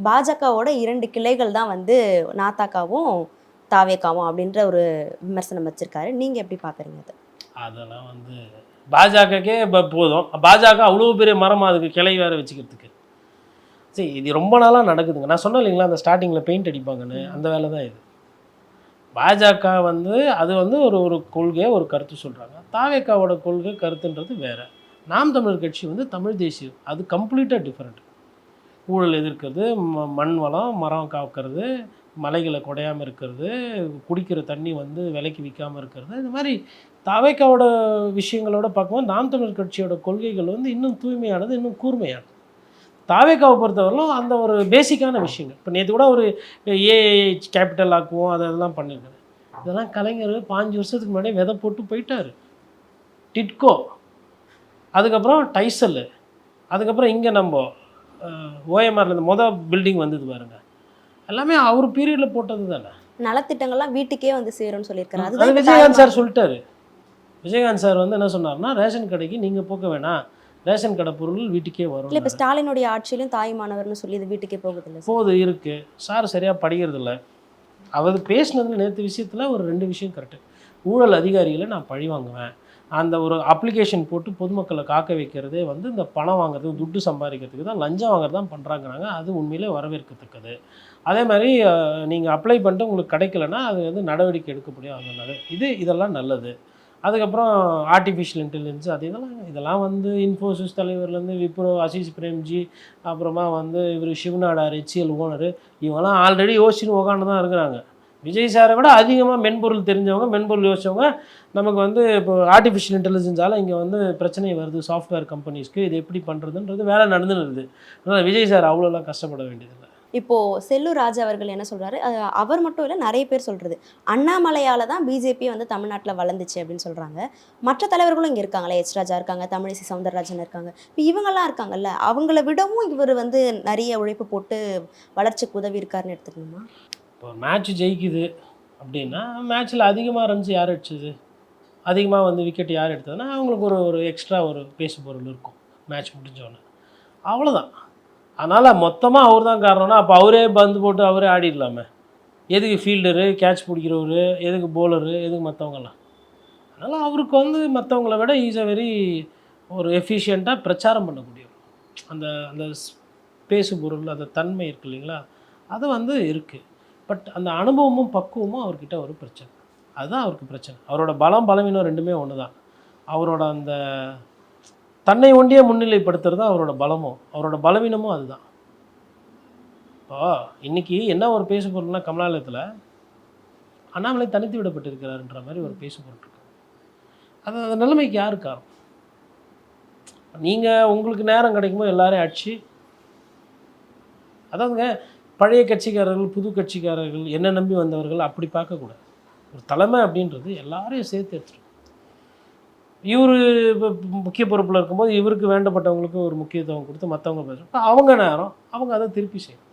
பாஜகவோட 2 கிளைகள் தான் வந்து நாத்தாக்காவும் தாவேக்காவும் அப்படின்ற ஒரு விமர்சனம் வச்சிருக்காரு. நீங்கள் எப்படி பார்க்குறீங்க அது? அதெல்லாம் வந்து பாஜகக்கே போதும், பாஜக அவ்வளோ பெரிய மரம், அதுக்கு கிளை வேறு வச்சுக்கிறதுக்கு. சரி, இது ரொம்ப நாளாக நடக்குதுங்க. நான் சொன்னேன் இல்லைங்களா, அந்த ஸ்டார்டிங்கில் பெயிண்ட் அடிப்பாங்கன்னு, அந்த வேலை தான் இது. பாஜக வந்து அது வந்து ஒரு ஒரு கொள்கையை ஒரு கருத்து சொல்கிறாங்க. தாவேக்காவோட கொள்கை கருத்துன்றது வேறு. நாம் தமிழர் கட்சி வந்து தமிழ் தேசியம், அது கம்ப்ளீட்டாக டிஃப்ரெண்ட். ஊழல் எதிர்க்கிறது, மண் வளம், மரம் காக்கிறது, மலைகளை குடையாமல் இருக்கிறது, குடிக்கிற தண்ணி வந்து விலைக்கு விற்காமல் இருக்கிறது, இந்த மாதிரி தாவேக்காவோட விஷயங்களோட பார்க்கும்போது நாம் தமிழர் கட்சியோட கொள்கைகள் வந்து இன்னும் தூய்மையானது, இன்னும் கூர்மையானது. தாவேக்காவை பொறுத்தவரையிலும் அந்த ஒரு பேசிக்கான விஷயங்கள். இப்போ நேற்று கூட ஒரு ஏஐ கேபிட்டல் ஆக்குவோம், அதெல்லாம் பண்ணியிருக்காரு. இதெல்லாம் கலைஞர் 5 வருஷத்துக்கு முன்னாடியே விதை போட்டு போயிட்டார். டிட்கோ, அதுக்கப்புறம் டைசல், அதுக்கப்புறம் இங்கே நம்ம ஓஎம்ஆரில் இந்த பில்டிங் வந்தது பாருங்க, எல்லாமே அவர் பீரியடில் போட்டது தானே. நலத்திட்டங்கள்லாம் வீட்டுக்கே வந்து சேரும்னு சொல்லியிருக்காரு. அது அதுதான் விஜயகாந்த் சார் சொல்லிட்டாரு. விஜயகாந்த் சார் வந்து என்ன சொன்னார்னா, ரேஷன் கடைக்கு நீங்கள் போக வேணாம், ரேஷன் கடை பொருள் வீட்டுக்கே வரும். இல்லை, இப்போ ஸ்டாலினுடைய ஆட்சியிலும் தாய்மானவர்னு சொல்லி இது வீட்டுக்கே போகுது இல்லை போது இருக்குது. சார் சரியாக படிக்கிறது இல்லை. அவர் பேசினதில் நேற்று விஷயத்தில் ஒரு 2 விஷயம் கரெக்டு. ஊழல் அதிகாரிகளை நான் பழி வாங்குவேன், அந்த ஒரு அப்ளிகேஷன் போட்டு பொதுமக்களை காக்க வைக்கிறதே வந்து இந்த பணம் வாங்குறதுக்கு, துட்டு சம்பாதிக்கிறதுக்கு தான், லஞ்சம் வாங்குறது தான் பண்ணுறாங்கிறாங்க. அது உண்மையிலே வரவேற்கத்தக்கது. அதே மாதிரி நீங்கள் அப்ளை பண்ணிட்டு உங்களுக்கு கிடைக்கலன்னா அது வந்து நடவடிக்கை எடுக்க முடியும். அதனால இதெல்லாம் நல்லது. அதுக்கப்புறம் ஆர்டிஃபிஷியல் இன்டெலிஜென்ஸ் அது இதெல்லாம் வந்து இன்ஃபோசிஸ் தலைவர்லேருந்து விப்ரோ ஆசிஷ் பிரேம்ஜி, அப்புறமா வந்து இவர் சிவநாடார் HCL ஓனர், இவங்கெல்லாம் ஆல்ரெடி யோசிச்சுன்னு உட்காந்து தான் இருக்கிறாங்க. விஜய் சாரை விட அதிகமாக மென்பொருள் தெரிஞ்சவங்க, மென்பொருள் யோசிச்சவங்க. நமக்கு வந்து இப்போ ஆர்டிஃபிஷியல் இன்டெலிஜென்ஸால் இங்கே வந்து பிரச்சனை வருது சாஃப்ட்வேர் கம்பெனிஸ்க்கு, இது எப்படி பண்ணுறதுன்றது வேலை நடந்துன்னு. அதனால் விஜய் சார் அவ்வளோலாம் கஷ்டப்பட வேண்டியதில்லை. இப்போ செல்லூர் ராஜு அவர்கள் என்ன சொல்றாரு, அவர் மட்டும் இல்லை, நிறைய பேர் சொல்றது அண்ணாமலையால தான் பிஜேபி வந்து தமிழ்நாட்டில் வளர்ந்துச்சு அப்படின்னு சொல்றாங்க. மற்ற தலைவர்களும் இங்கே இருக்காங்களே, எச் ராஜா இருக்காங்க, தமிழிசை சவுந்தரராஜன் இருக்காங்க, இப்போ இவங்கெல்லாம் இருக்காங்கல்ல, அவங்கள விடவும் இவர் வந்து நிறைய உழைப்பு போட்டு வளர்ச்சிக்கு உதவி இருக்காருன்னு எடுத்துக்கணுமா? இப்போ மேட்ச் ஜெயிக்குது அப்படின்னா, மேட்ச்சில் அதிகமாக ரன்ஸ் யார் அடிச்சது, அதிகமாக வந்து விக்கெட் யார் எடுத்ததுன்னா அவங்களுக்கு ஒரு எக்ஸ்ட்ரா ஒரு பேசு பொருள் இருக்கும் மேட்ச் முடிஞ்சோடனே, அவ்வளோதான். அதனால் மொத்தமாக அவர் தான் காரணம்னா அப்போ அவரே பந்து போட்டு அவரே ஆடிடலாமே. எதுக்கு ஃபீல்டரு, கேட்ச் பிடிக்கிறவரு, எதுக்கு போலரு, எதுக்கு மற்றவங்கலாம்? அதனால் அவருக்கு வந்து மற்றவங்கள விட ஈஸ் அ வெரி ஒரு எஃபிஷியண்ட்டாக பிரச்சாரம் பண்ணக்கூடியவர். அந்த அந்த பேசு பொருள், அந்த தன்மை இருக்குது இல்லைங்களா, அது வந்து இருக்குது. பட் அந்த அனுபவமும் பக்குவமும் அவர்கிட்ட ஒரு பிரச்சனை. அதுதான் அவருக்கு பிரச்சனை. அவரோட பலம் பலவீனம் ரெண்டுமே ஒன்று தான். அவரோட அந்த தன்னை ஒண்டியே முன்னிலைப்படுத்துறது தான் அவரோட பலமும், அவரோட பலவீனமும் அதுதான். இப்போ இன்றைக்கி என்ன ஒரு பேசு பொருள்னா, கமலாலயத்தில் அண்ணாமலை தனித்து விடப்பட்டிருக்கிறாருன்ற மாதிரி ஒரு பேசு பொருள் இருக்கு. அது அந்த நிலைமைக்கு யார் காரணம்? நீங்கள் உங்களுக்கு நேரம் கிடைக்கும்போது எல்லாரையும் அடிச்சு, அதாவதுங்க பழைய கட்சிக்காரர்கள், புது கட்சிக்காரர்கள், என்ன நம்பி வந்தவர்கள் அப்படி பார்க்கக்கூடாது. ஒரு தலைமை அப்படின்றது எல்லாரையும் சேர்த்து எடுத்துரும். இவர் இப்போ முக்கிய பொறுப்பில் இருக்கும்போது இவருக்கு வேண்டப்பட்டவங்களுக்கு ஒரு முக்கியத்துவம் கொடுத்து மற்றவங்க பேசுகிறப்ப அவங்க நேரம் அவங்க அதை திருப்பி செய்யணும்.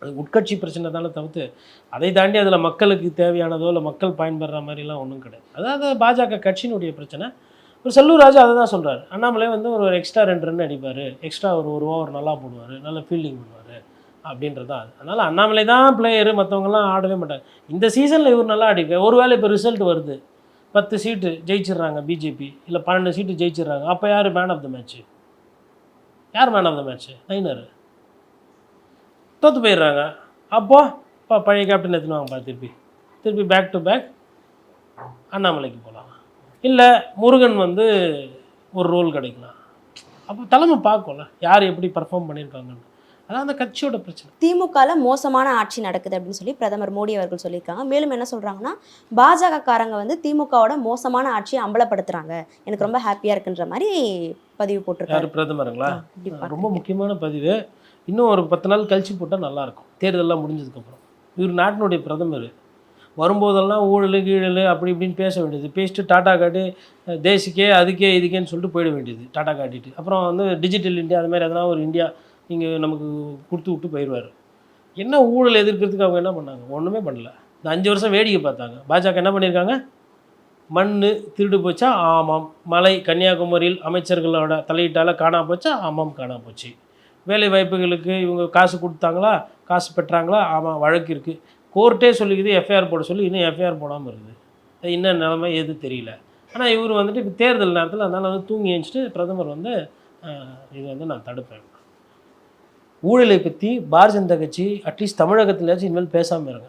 அது உட்கட்சி பிரச்சனை தானே தவிர்த்து அதை தாண்டி அதில் மக்களுக்கு தேவையானதோ இல்லை மக்கள் பயன்படுற மாதிரிலாம் ஒன்றும் கிடையாது. அதாவது பாஜக கட்சியினுடைய பிரச்சனை. ஒரு செல்லூர் ராஜு அதை தான் சொல்கிறார். அண்ணாமலை வந்து ஒரு எக்ஸ்ட்ரா 2 ரன் அடிப்பார், எக்ஸ்ட்ரா ஒரு ஓவர் நல்லா போடுவார், நல்லா ஃபீல்டிங் பண்ணுவார் அப்படின்றது தான் அது. அதனால் அண்ணாமலை தான் பிளேயரு, மற்றவங்கலாம் ஆடவே மாட்டாங்க. இந்த சீசனில் இவர் நல்லா அடிப்பார். ஒருவேளை இப்போ ரிசல்ட் வருது, 10 சீட்டு ஜெயிச்சிடுறாங்க பிஜேபி, இல்லை 12 சீட்டு ஜெயிச்சிடுறாங்க, அப்போ யார் மேன் ஆஃப் த மேட்ச்சு? யார் மேன் ஆஃப் த மேட்ச்சு? நைனர். தோற்று போயிடுறாங்க. அப்போது பழைய கேப்டன் எடுத்துனுவாங்கப்பா, திருப்பி பேக் டு பேக் அண்ணாமலைக்கு போகலாம், இல்லை முருகன் வந்து ஒரு ரோல் கிடைக்கலாம். அப்போ தலைமை பார்க்கும்ல யார் எப்படி பர்ஃபார்ம் பண்ணியிருக்காங்கன்னு. அதான் அந்த கட்சியோட பிரச்சனை. திமுகவில் மோசமான ஆட்சி நடக்குது அப்படின்னு சொல்லி பிரதமர் மோடி அவர்கள் சொல்லியிருக்காங்க. மேலும் என்ன சொல்கிறாங்கன்னா, பாஜக காரங்க வந்து திமுகவோட மோசமான ஆட்சியை அம்பலப்படுத்துகிறாங்க, எனக்கு ரொம்ப ஹாப்பியாக இருக்குன்ற மாதிரி பதிவு போட்டிருக்காரு. பிரதமருங்களா? ரொம்ப முக்கியமான பதிவு. இன்னும் ஒரு 10 நாள் கழிச்சு போட்டால் நல்லாயிருக்கும், தேர்தலெலாம் முடிஞ்சதுக்கப்புறம். இவர் நாட்டினுடைய பிரதமர். வரும்போதெல்லாம் ஊழல் கீழல் அப்படி இப்படின்னு பேச வேண்டியது, பேசிட்டு டாட்டா காட்டி தேசிக்கே அதுக்கே இதுக்கேன்னு சொல்லிட்டு போயிட வேண்டியது, டாட்டா காட்டிட்டு. அப்புறம் வந்து டிஜிட்டல் இந்தியா அது மாதிரி எதனா ஒரு இந்தியா நீங்கள் நமக்கு கொடுத்து விட்டு போயிடுவார். என்ன ஊழல் எதிர்க்கிறதுக்கு அவங்க என்ன பண்ணாங்க? ஒன்றுமே பண்ணல. இந்த 5 வருஷம் வேடிக்கை பார்த்தாங்க. பாஜக என்ன பண்ணியிருக்காங்க? மண் திருடு போச்சா? ஆமாம். மலை கன்னியாகுமரியில் அமைச்சர்களோட தலையீட்டால் காணா போச்சா? ஆமாம், காணா போச்சு. வேலை வாய்ப்புகளுக்கு இவங்க காசு கொடுத்தாங்களா? காசு பெற்றாங்களா? ஆமாம், வழக்கு இருக்குது. கோர்ட்டே சொல்லிக்குது எஃப்ஐஆர் போட சொல்லி, இன்னும் எஃப்ஐஆர் போடாமல் இருக்குது. என்ன நிலைமை எது தெரியல. ஆனால் இவர் வந்துட்டு இப்போ தேர்தல் நேரத்தில் அதனால் வந்து தூங்கி எழுந்துச்சிட்டு பிரதமர் வந்து இது வந்து நான் தடுப்பேன், ஊழலை பற்றி பாரதிய ஜனதா கட்சி அட்லீஸ்ட் தமிழகத்துலேயாச்சும் இனிமேல் பேசாமல் இருங்க.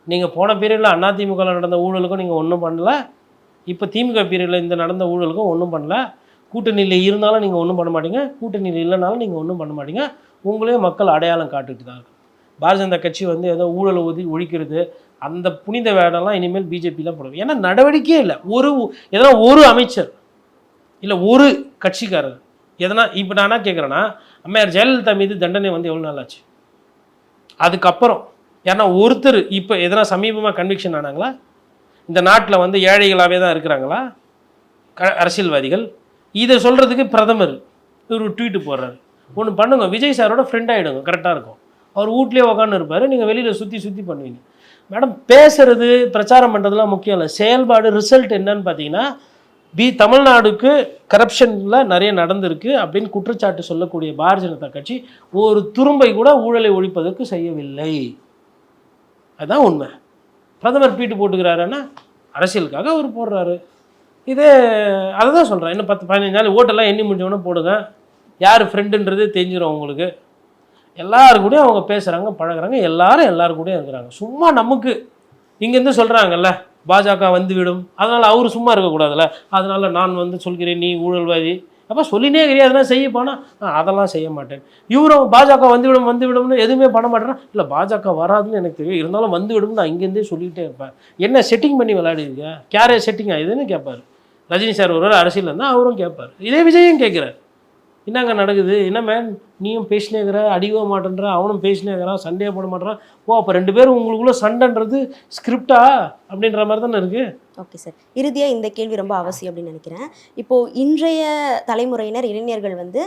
நீங்கள் போன பீரியடில் அதிமுகவில் நடந்த ஊழலுக்கும் நீங்கள் ஒன்றும் பண்ணல, இப்போ திமுக பீரியடில் இந்த நடந்த ஊழலுக்கும் ஒன்றும் பண்ணல. கூட்டணியில் இருந்தாலும் நீங்கள் ஒன்றும் பண்ண மாட்டீங்க, கூட்டணியில் இல்லைனாலும் நீங்கள் ஒன்றும் பண்ண மாட்டீங்க. உங்களே மக்கள் அடையாளம் காட்டுட்டு தான் இருக்கு. பாரதிய ஜனதா கட்சி வந்து ஏதோ ஊழலை ஒழிக்கிறது அந்த புனித வேடெல்லாம் இனிமேல் பிஜேபியில் போடுவோம். ஏன்னா நடவடிக்கையே இல்லை. எதனா ஒரு அமைச்சர் இல்லை ஒரு கட்சிக்காரர் எதனா இப்போ நான் என்ன கேட்குறேன்னா, அம்மையார் ஜெயலலிதா மீது தண்டனை வந்து எவ்வளோ நாள் ஆச்சு? அதுக்கப்புறம் ஏன்னா ஒருத்தர் இப்போ எதனா சமீபமாக கன்விக்ஷன் ஆனாங்களா? இந்த நாட்டில் வந்து ஏழைகளாகவே தான் இருக்கிறாங்களா அரசியல்வாதிகள்? இதை சொல்கிறதுக்கு பிரதமர் ஒரு ட்வீட்டு போடுறாரு. ஒன்று பண்ணுங்க, விஜய் சாரோட ஃப்ரெண்ட் ஆகிடுங்க, கரெக்டாக இருக்கும். அவர் வீட்லேயே உட்காந்து இருப்பார், நீங்கள் வெளியில் சுற்றி பண்ணுவீங்க. மேடம், பேசுறது பிரச்சாரம் பண்ணுறதுலாம் முக்கியம் இல்லை, செயல்பாடு ரிசல்ட் என்னன்னு பார்த்தீங்கன்னா, தமிழ்நாடுக்கு கரப்ஷனில் நிறைய நடந்திருக்கு அப்படின்னு குற்றச்சாட்டு சொல்லக்கூடிய பாரதிய ஜனதா கட்சி ஒரு துரும்பை கூட ஊழலை ஒழிப்பதற்கு செய்யவில்லை. அதுதான் உண்மை. பிரதமர் ட்வீட்டு போட்டுக்கிறாருன்னா அரசியலுக்காக அவர் போடுறாரு. இதே அதை தான் சொல்கிறேன். இன்னும் 10-15 நாள் ஓட்டெல்லாம் எண்ணி முடிஞ்சவொன்னே போடுங்க, யார் ஃப்ரெண்டுன்றது தெரிஞ்சிடும் உங்களுக்கு. எல்லாருக்கூடையும் அவங்க பேசுகிறாங்க, பழகிறாங்க, எல்லாரும் கூடயும் இருக்கிறாங்க. சும்மா நமக்கு இங்கேருந்து சொல்கிறாங்கல்ல பாஜக வந்துவிடும், அதனால் அவர் சும்மா இருக்கக்கூடாதுல்ல, அதனால் நான் வந்து சொல்கிறேன் நீ ஊழல்வாதி அப்போ சொல்லினே கிடையாது, அதெல்லாம் செய்ய போனால் அதெல்லாம் செய்ய மாட்டேன். இவரும் பாஜக வந்துவிடும்னு எதுவுமே பண்ண மாட்டேன்னா, இல்லை பாஜக வராதுன்னு எனக்கு தெரியும், இருந்தாலும் வந்துவிடும் நான் இங்கேருந்தே சொல்லிகிட்டே இருப்பேன். என்ன செட்டிங் பண்ணி விளையாடிருக்க, கேரே செட்டிங் ஆகுதுன்னு கேட்பார். ரஜினி சார் ஒரு அரசியல் இருந்தால் அவரும் கேட்பார். இதே விஜயும் கேட்குறாரு, என்னங்க நடக்குது, என்ன மேன் நீயும் பேசினேங்கிற, அடிக்க மாட்டேன்ற, அவனும் பேசினேங்கிறான், சண்டையே போட மாட்டேறான். ஓ அப்போ 2 பேரும் உங்களுக்குள்ள சண்டைன்றது ஸ்கிரிப்டா அப்படின்ற மாதிரி தானே இருக்குது. ஓகே சார், இறுதியாக இந்த கேள்வி ரொம்ப அவசியம் அப்படின்னு நினைக்கிறேன். இப்போது இன்றைய தலைமுறையினர் இளைஞர்கள் வந்து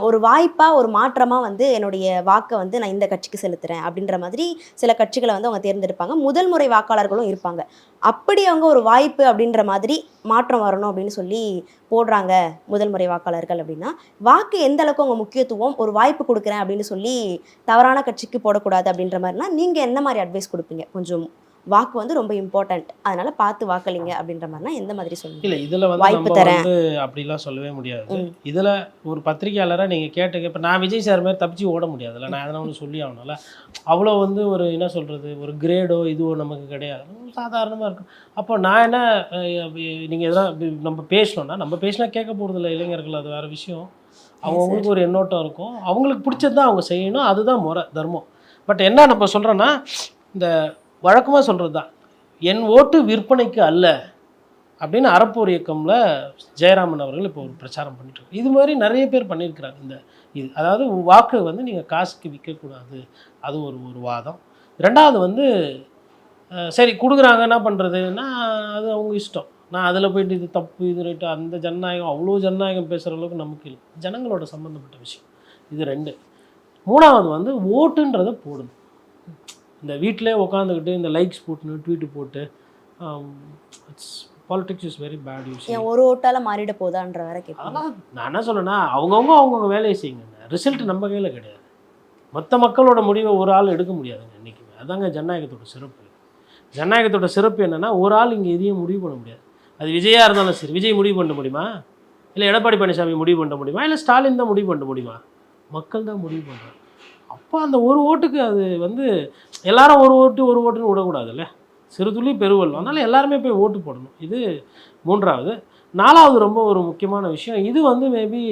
ஒரு வாய்ப்பாக ஒரு மாற்றமாக வந்து என்னுடைய வாக்கை வந்து நான் இந்த கட்சிக்கு செலுத்துகிறேன் அப்படின்ற மாதிரி சில கட்சிகளை வந்து அவங்க தேர்ந்தெடுப்பாங்க. முதல் முறை வாக்காளர்களும் இருப்பாங்க. அப்படி அவங்க ஒரு வாய்ப்பு அப்படின்ற மாதிரி மாற்றம் வரணும் அப்படின்னு சொல்லி போடுறாங்க முதல் முறை வாக்காளர்கள் அப்படின்னா, வாக்கு எந்த அளவுக்கு அவங்க முக்கியத்துவம், ஒரு வாய்ப்பு கொடுக்குறேன் அப்படின்னு சொல்லி தவறான கட்சிக்கு போடக்கூடாது அப்படின்ற மாதிரினா நீங்கள் என்ன மாதிரி அட்வைஸ் கொடுப்பீங்க? கொஞ்சம் வாக்கு வந்து ரொம்ப இம்பார்ட்டன்ட், அதனால பார்த்து வாக்களிங்க அப்படின்ற மாதிரினா எந்த மாதிரி சொல்லுங்க? இல்லை இதில் வந்து வாய்ப்பு நம்ம தரேன் வந்து அப்படிலாம் சொல்லவே முடியாது. இதில் ஒரு பத்திரிகையாளராக நீங்கள் கேட்டுக்க, இப்போ நான் விஜய் சார் மாதிரி தப்பிச்சு ஓட முடியாதுல்ல, நான் எதனா ஒன்று சொல்லி ஆகணும்ல. அவ்வளோ வந்து ஒரு என்ன சொல்கிறது, ஒரு கிரேடோ இதுவோ நமக்கு கிடையாது, சாதாரணமாக இருக்கும். அப்போ நான் என்ன, நீங்கள் எதனா நம்ம பேசணுன்னா நம்ம பேசினா கேட்க போகிறதில்ல இளைஞர்கள், அது வேறு விஷயம். அவங்களுக்கு ஒரு எண்ணோட்டம் இருக்கும், அவங்களுக்கு பிடிச்சது தான் அவங்க செய்யணும், அதுதான் முறை தர்மம். பட் என்ன நம்ம சொல்கிறோன்னா, இந்த வழக்கமாக சொல்கிறது தான், என் ஓட்டு விற்பனைக்கு அல்ல அப்படின்னு அறப்போர் இயக்கம்ல ஜெயராமன் அவர்கள் இப்போ ஒரு பிரச்சாரம் பண்ணிட்டுருக்காங்க. இது மாதிரி நிறைய பேர் பண்ணியிருக்கிறாங்க. இது அதாவது வாக்கு வந்து நீங்கள் காசுக்கு விற்கக்கூடாது, அது ஒரு வாதம். ரெண்டாவது வந்து சரி கொடுக்குறாங்க என்ன பண்ணுறதுன்னா அது அவங்க இஷ்டம். நான் அதில் போயிட்டு இது தப்பு இது ரைட்டு, அந்த ஜனநாயகம் அவ்வளோ ஜனநாயகம் பேசுகிற அளவுக்கு நமக்கு இல்லை, ஜனங்களோட சம்மந்தப்பட்ட விஷயம் இது 2. மூணாவது வந்து ஓட்டுன்றதை போடணும். இந்த வீட்டிலே உட்காந்துக்கிட்டு இந்த லைக்ஸ் போட்டுன்னு ட்வீட்டு போட்டு politics is very bad use. ஒரு ஓட்டால் மாறிட போதான்ற வரை கேட்பேன். அதெல்லாம் நான் என்ன சொல்லேன்னா, அவங்கவுங்க வேலையை செய்யுங்க, ரிசல்ட் நம்ம கையில் கிடையாது. மொத்த மக்களோட முடிவை ஒரு ஆள் எடுக்க முடியாதுங்க என்றைக்குமே. அதாங்க ஜனநாயகத்தோட சிறப்பு. ஜனநாயகத்தோட சிறப்பு என்னென்னா, ஒரு ஆள் இங்கே எதையும் முடிவு பண்ண முடியாது. அது விஜயாக இருந்தாலும் சரி, விஜய் முடிவு பண்ண முடியுமா, இல்லை எடப்பாடி பழனிசாமி முடிவு பண்ண முடியுமா, இல்லை ஸ்டாலின் தான் முடிவு பண்ண முடியுமா? மக்கள் தான் முடிவு பண்ணுறாங்க. அப்போ அந்த ஒரு ஓட்டுக்கு அது வந்து எல்லாரும் ஒரு ஓட்டுன்னு விடக்கூடாதுல்ல, சிறு துளி பெருவெல்லம். அதனால் எல்லாருமே போய் ஓட்டு போடணும். இது 3வது. 4வது ரொம்ப ஒரு முக்கியமான விஷயம், இது வந்து மேபி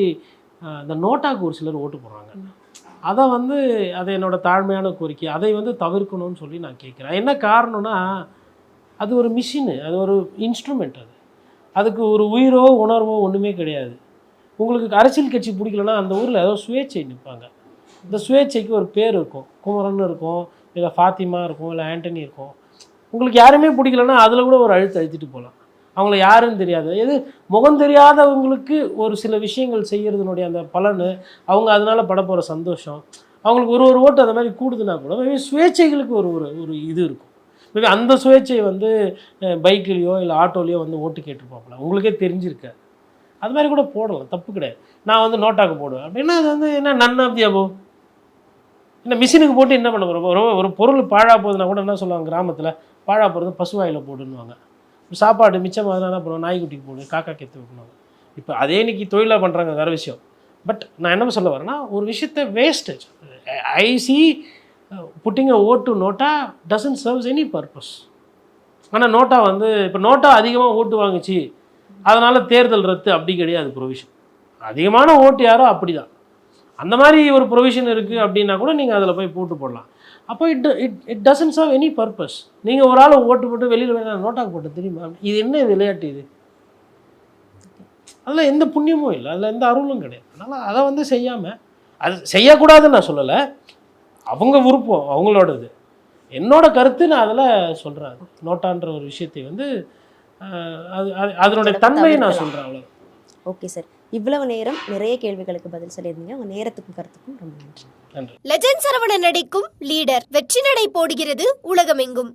இந்த நோட்டாக்கு ஒரு சிலர் ஓட்டு போடுறாங்க. அதை வந்து அது என்னோட தாழ்மையான கோரிக்கை, அதை வந்து தவிர்க்கணும்னு சொல்லி நான் கேட்குறேன். என்ன காரணம்னா, அது ஒரு மிஷினு, அது ஒரு இன்ஸ்ட்ருமெண்ட், அதுக்கு ஒரு உயிரோ உணர்வோ ஒன்றுமே கிடையாது. உங்களுக்கு அரசியல் கட்சி பிடிக்கலன்னா அந்த ஊரில் ஏதோ சுயேட்சை நிற்பாங்க. இந்த சுயேட்சைக்கு ஒரு பேர் இருக்கும், குமரன் இருக்கும், இல்லை ஃபாத்திமா இருக்கும், இல்லை ஆண்டனி இருக்கும். உங்களுக்கு யாருமே பிடிக்கலன்னா அதில் கூட ஒரு அழுத்திட்டு போகலாம், அவங்கள யாருன்னு தெரியாது. எது முகம் தெரியாதவங்களுக்கு ஒரு சில விஷயங்கள் செய்கிறதுனுடைய அந்த பலன், அவங்க அதனால் பட போகிற சந்தோஷம், அவங்களுக்கு ஒரு ஓட்டு அந்த மாதிரி கூடுதுன்னா கூட மேபி சுயேட்சைகளுக்கு ஒரு இது இருக்கும். மேபி அந்த சுயேட்சை வந்து பைக்லேயோ இல்லை ஆட்டோலேயோ வந்து ஓட்டு கேட்டுருப்பாங்களா, உங்களுக்கே தெரிஞ்சிருக்க. அது மாதிரி கூட போடலாம், தப்பு கிடையாது. நான் வந்து நோட்டாக்கு போடுவேன் அப்படின்னா அது வந்து என்ன நன்னாப்தியாபோ, என்ன மிஷினுக்கு போட்டு என்ன பண்ண போகிறோம்? ஒரு பொருள் பாழா போகுதுன்னா கூட என்ன சொல்லுவாங்க கிராமத்தில், பாழா போகிறது பசுவாயில் போடுன்னுவாங்க. சாப்பாடு மிச்சமாக தான் என்ன பண்ணுவோம், நாய்க்குட்டிக்கு போடு, காக்கா கெத்து வைக்கணும். இப்போ அதே இன்னைக்கு தொழிலாக பண்ணுறாங்க, வேறு விஷயம். பட் நான் என்ன சொல்ல வரேன்னா, ஒரு விஷயத்த wastage I see putting a vote to NOTA doesn't serves any purpose. ஆனால் நோட்டா வந்து இப்போ நோட்டா அதிகமாக ஓட்டு வாங்குச்சு அதனால் தேர்தல் ரத்து அப்படி கிடையாது ப்ரொவிஷன். அதிகமான ஓட்டு யாரோ அப்படி தான். அந்த மாதிரி ஒரு ப்ரொவிஷன் இருக்குது அப்படின்னா கூட நீங்கள் அதில் போய் போட்டு போடலாம். அப்போ it doesn't serve any purpose. நீங்கள் ஒரு ஆள் ஓட்டு போட்டு வெளியில் வேணாம் நோட்டாக்கு போட்டு தெரியுமா, இது என்ன விளையாட்டு இது? அதில் எந்த புண்ணியமும் இல்லை, அதில் எந்த அருளும் கிடையாது. அதனால் அதை வந்து செய்யாமல், அது செய்யக்கூடாதுன்னு நான் சொல்லலை, அவங்க விருப்பம் அவங்களோடது. என்னோட கருத்து நான் அதில் சொல்கிறேன். நோட்டான்ற ஒரு விஷயத்தை வந்து அது அதனுடைய தன்மையை நான் சொல்கிறேன், அவ்வளோ. ஓகே சார், இவ்வளவு நேரம் நிறைய கேள்விகளுக்கு பதில் சொல்லியிருந்தீங்க. உங்கள் நேரத்துக்கும் கருத்துக்கும் ரொம்ப நன்றி. நன்றி. லெஜண்ட் சரவணன் நடிக்கும் லீடர் வெற்றி நடை போடுகிறது உலகமெங்கும்.